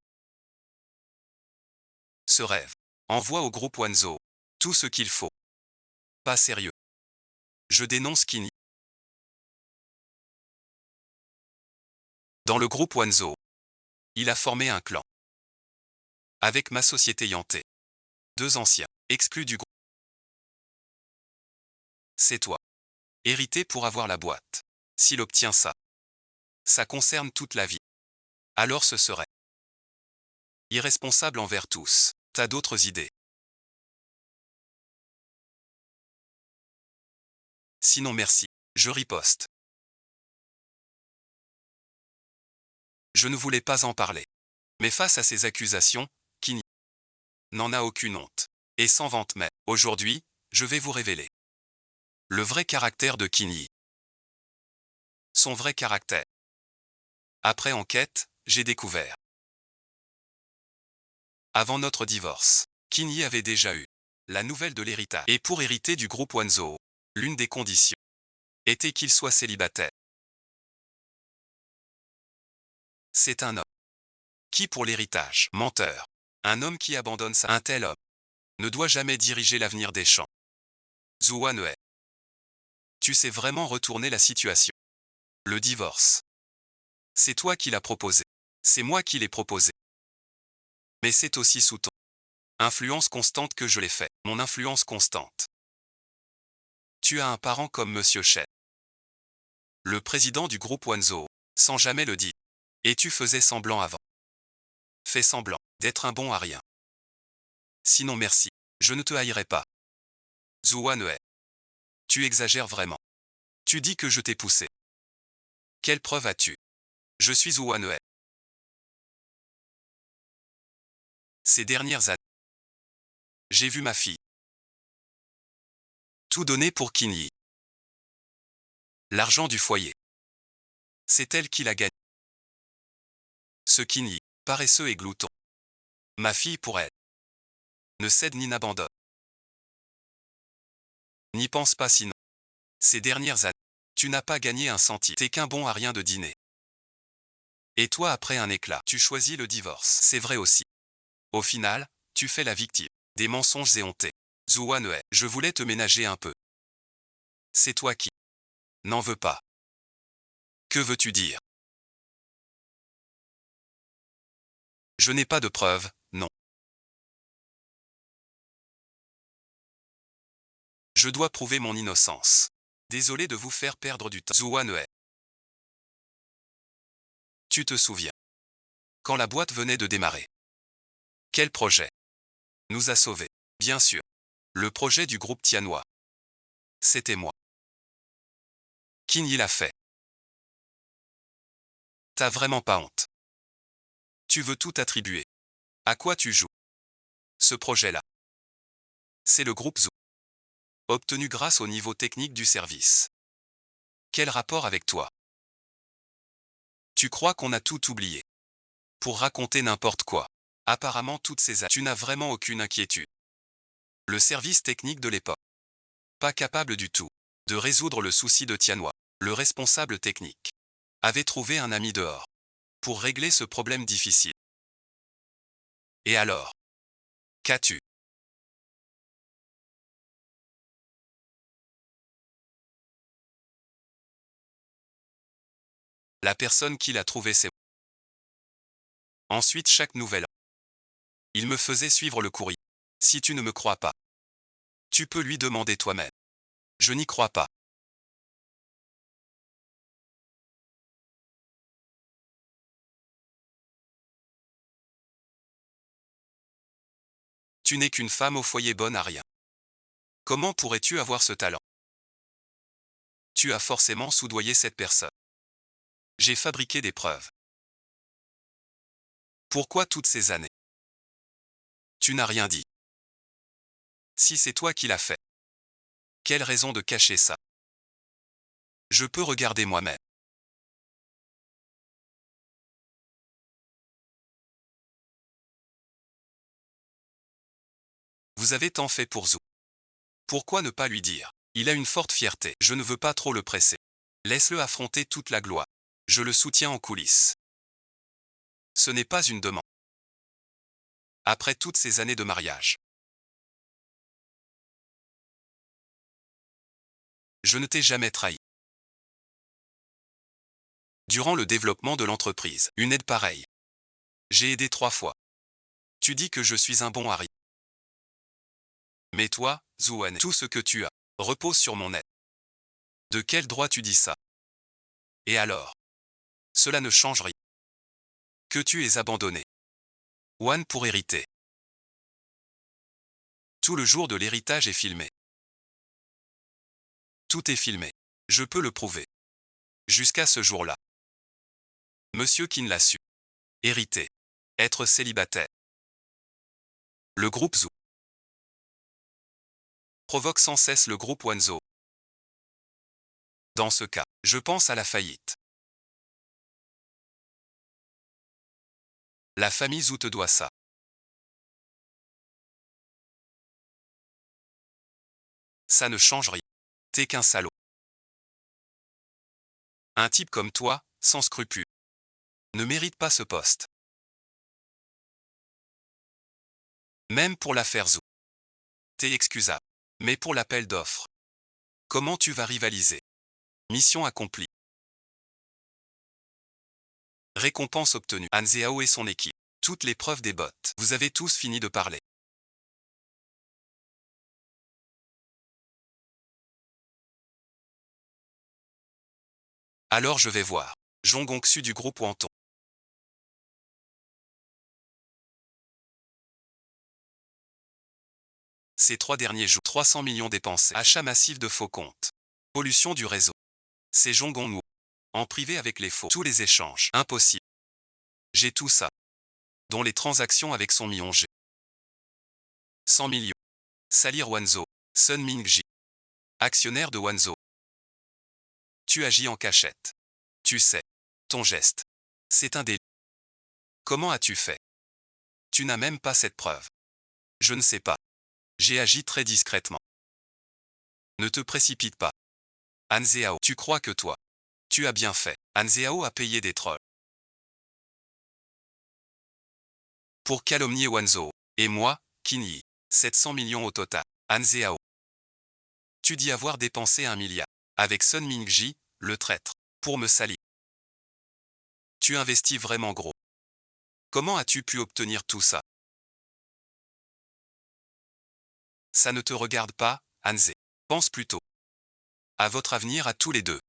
Ce rêve. Envoie au groupe Wanzhou tout ce qu'il faut. Pas sérieux. Je dénonce Kini. Dans le groupe Wanzhou, il a formé un clan. Avec ma société Yanté. 2 anciens, exclus du groupe. C'est toi. Hérité pour avoir la boîte. S'il obtient ça, ça concerne toute la vie. Alors ce serait irresponsable envers tous. T'as d'autres idées? Sinon merci. Je riposte. Je ne voulais pas en parler. Mais face à ces accusations, Kini n'en a aucune honte. Et sans vante même. Aujourd'hui, je vais vous révéler le vrai caractère de Kini. Son vrai caractère. Après enquête, j'ai découvert. Avant notre divorce, Kini avait déjà eu la nouvelle de l'héritage. Et pour hériter du groupe Wanzhou, l'une des conditions était qu'il soit célibataire. C'est un homme qui pour l'héritage, menteur. Un homme qui abandonne un tel homme ne doit jamais diriger l'avenir des champs. Zhuan He. Tu sais vraiment retourner la situation. Le divorce. C'est toi qui l'as proposé. C'est moi qui l'ai proposé. Mais c'est aussi sous ton influence constante que je l'ai fait. Mon influence constante. Tu as un parent comme Monsieur Shen, le président du groupe Wanzhou, sans jamais le dire. Et tu faisais semblant avant. Fais semblant d'être un bon à rien. Sinon merci, je ne te haïrai pas. Zhuan He. Tu exagères vraiment. Tu dis que je t'ai poussé. Quelle preuve as-tu? Je suis Zhuan He. Ces dernières années, j'ai vu ma fille tout donner pour Qin. L'argent du foyer. C'est elle qui l'a gagné. Ce Qin, paresseux et glouton. Ma fille pour elle. Ne cède ni n'abandonne. N'y pense pas sinon. Ces dernières années, tu n'as pas gagné un centime. T'es qu'un bon à rien de dîner. Et toi après un éclat, tu choisis le divorce. C'est vrai aussi. Au final, tu fais la victime des mensonges éhontés. Zhuan He, je voulais te ménager un peu. C'est toi qui n'en veux pas. Que veux-tu dire? Je n'ai pas de preuves, non. Je dois prouver mon innocence. Désolé de vous faire perdre du temps. Zhuan. Tu te souviens. Quand la boîte venait de démarrer. Quel projet nous a sauvés? Bien sûr. Le projet du groupe Tianhua. C'était moi. Qin Yi l'a fait. T'as vraiment pas honte. Tu veux tout attribuer. À quoi tu joues? Ce projet-là. C'est le groupe Zhu. Obtenu grâce au niveau technique du service. Quel rapport avec toi? Tu crois qu'on a tout oublié? Pour raconter n'importe quoi. Apparemment toutes ces années. Tu n'as vraiment aucune inquiétude. Le service technique de l'époque. Pas capable du tout de résoudre le souci de Tianhua. Le responsable technique avait trouvé un ami dehors pour régler ce problème difficile. Et alors? Qu'as-tu? La personne qui l'a trouvé, c'est... Ensuite, chaque nouvelle. Il me faisait suivre le courrier. Si tu ne me crois pas, tu peux lui demander toi-même. Je n'y crois pas. Tu n'es qu'une femme au foyer bonne à rien. Comment pourrais-tu avoir ce talent? Tu as forcément soudoyé cette personne. J'ai fabriqué des preuves. Pourquoi toutes ces années? Tu n'as rien dit. Si c'est toi qui l'as fait, quelle raison de cacher ça? Je peux regarder moi-même. Vous avez tant fait pour Zhu. Pourquoi ne pas lui dire? Il a une forte fierté. Je ne veux pas trop le presser. Laisse-le affronter toute la gloire. Je le soutiens en coulisses. Ce n'est pas une demande. Après toutes ces années de mariage, je ne t'ai jamais trahi. Durant le développement de l'entreprise, une aide pareille. J'ai aidé 3 fois. Tu dis que je suis un bon Harry. Mais toi, Zhuan, tout ce que tu as repose sur mon aide. De quel droit tu dis ça? Et alors? Cela ne change rien. Que tu es abandonné. Wan pour hériter. Tout le jour de l'héritage est filmé. Tout est filmé. Je peux le prouver. Jusqu'à ce jour-là. Monsieur Qin l'a su. Hériter. Être célibataire. Le groupe Zhu provoque sans cesse le groupe Wanzhou. Dans ce cas, je pense à la faillite. La famille Zhu te doit ça. Ça ne change rien. T'es qu'un salaud. Un type comme toi, sans scrupules, ne mérite pas ce poste. Même pour l'affaire Zhu. T'es excusable. Mais pour l'appel d'offres, comment tu vas rivaliser? Mission accomplie. Récompense obtenue. Han Zhao et son équipe. Toutes les preuves des bots. Vous avez tous fini de parler. Alors je vais voir. Zhong Gongxu du groupe Wanton. Ces 3 derniers jours, 300 millions dépensés. Achat massif de faux comptes. Pollution du réseau. C'est Zhong Gongwu. En privé avec les faux. Tous les échanges. Impossible. J'ai tout ça. Dont les transactions avec son million G. 100 millions. Salir Wanzhou. Sun Mingji. Actionnaire de Wanzhou. Tu agis en cachette. Tu sais. Ton geste. C'est un délit. Comment as-tu fait? Tu n'as même pas cette preuve. Je ne sais pas. J'ai agi très discrètement. Ne te précipite pas. Han Zhao, tu crois que toi, tu as bien fait. Han Zhao a payé des trolls. Pour calomnier Wanzhou. Et moi, Qin Yi. 700 millions au total. Han Zhao. Tu dis avoir dépensé 1 milliard. Avec Sun Mingji, le traître. Pour me salir. Tu investis vraiment gros. Comment as-tu pu obtenir tout ça? Ça ne te regarde pas, Han Zhao. Pense plutôt à votre avenir à tous les deux.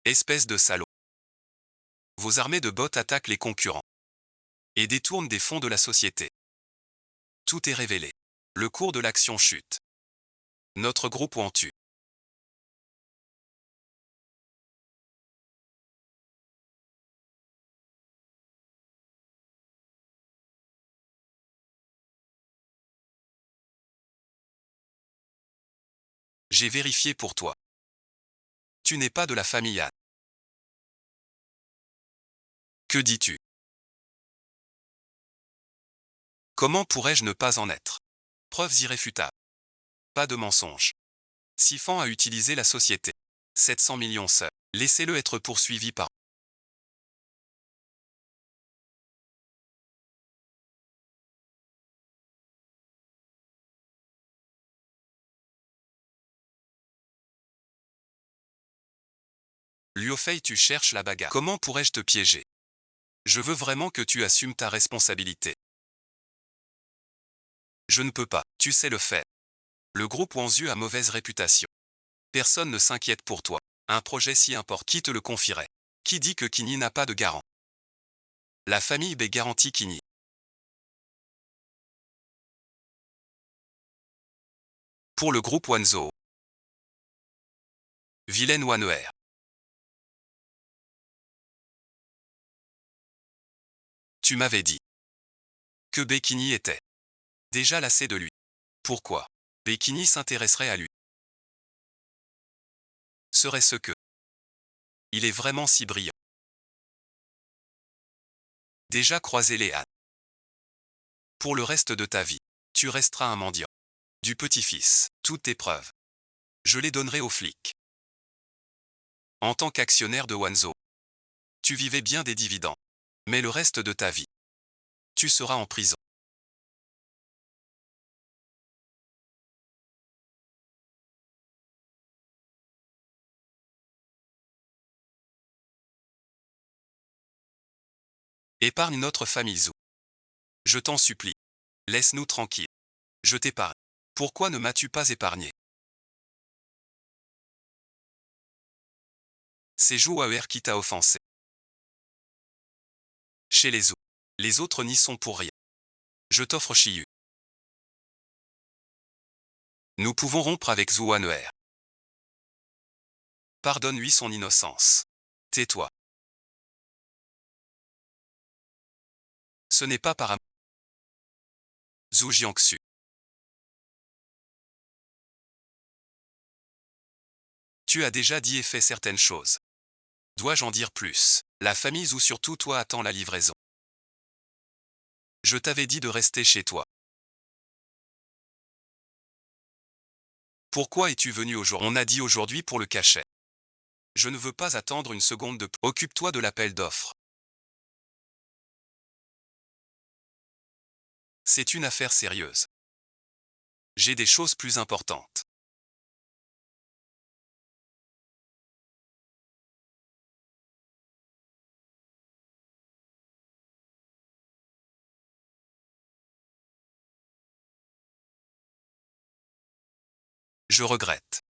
Espèce de salaud. Vos armées de bots attaquent les concurrents et détournent des fonds de la société. Tout est révélé. Le cours de l'action chute. Notre groupe en tue. J'ai vérifié pour toi. Tu n'es pas de la famille Han. Que dis-tu? Comment pourrais-je ne pas en être? Preuves irréfutables. Pas de mensonge. Sifan a utilisé la société. 700 millions seuls. Laissez-le être poursuivi par... Liu Fei, tu cherches la bagarre. Comment pourrais-je te piéger? Je veux vraiment que tu assumes ta responsabilité. Je ne peux pas. Tu sais le faire. Le groupe Wanzhu a mauvaise réputation. Personne ne s'inquiète pour toi. Un projet si important, qui te le confierait? Qui dit que Qini n'a pas de garant? La famille B garantit Qini. Pour le groupe Wanzhou. Vilaine Wanheuer. Tu m'avais dit que Bekini était déjà lassé de lui. Pourquoi Bekini s'intéresserait à lui? Serait-ce que il est vraiment si brillant? Déjà croisé les ânes. Pour le reste de ta vie, tu resteras un mendiant. Du petit-fils, toutes tes preuves. Je les donnerai aux flics. En tant qu'actionnaire de Wanzhou, tu vivais bien des dividendes. Mais le reste de ta vie, tu seras en prison. Épargne notre famille Zhou. Je t'en supplie. Laisse-nous tranquilles. Je t'épargne. Pourquoi ne m'as-tu pas épargné? C'est Zhou Hauer qui t'a offensé. Chez les Zhou. Les autres n'y sont pour rien. Je t'offre Shiyu. Nous pouvons rompre avec Zhou Wanheuer. Pardonne-lui son innocence. Tais-toi. Ce n'est pas par amour. Zhou Jiangxu. Tu as déjà dit et fait certaines choses. Dois-je en dire plus? La famille Zhou, surtout toi, attend la livraison. Je t'avais dit de rester chez toi. Pourquoi es-tu venu aujourd'hui? On a dit aujourd'hui pour le cachet. Je ne veux pas attendre une seconde de plus. Occupe-toi de l'appel d'offres. C'est une affaire sérieuse. J'ai des choses plus importantes. Je regrette.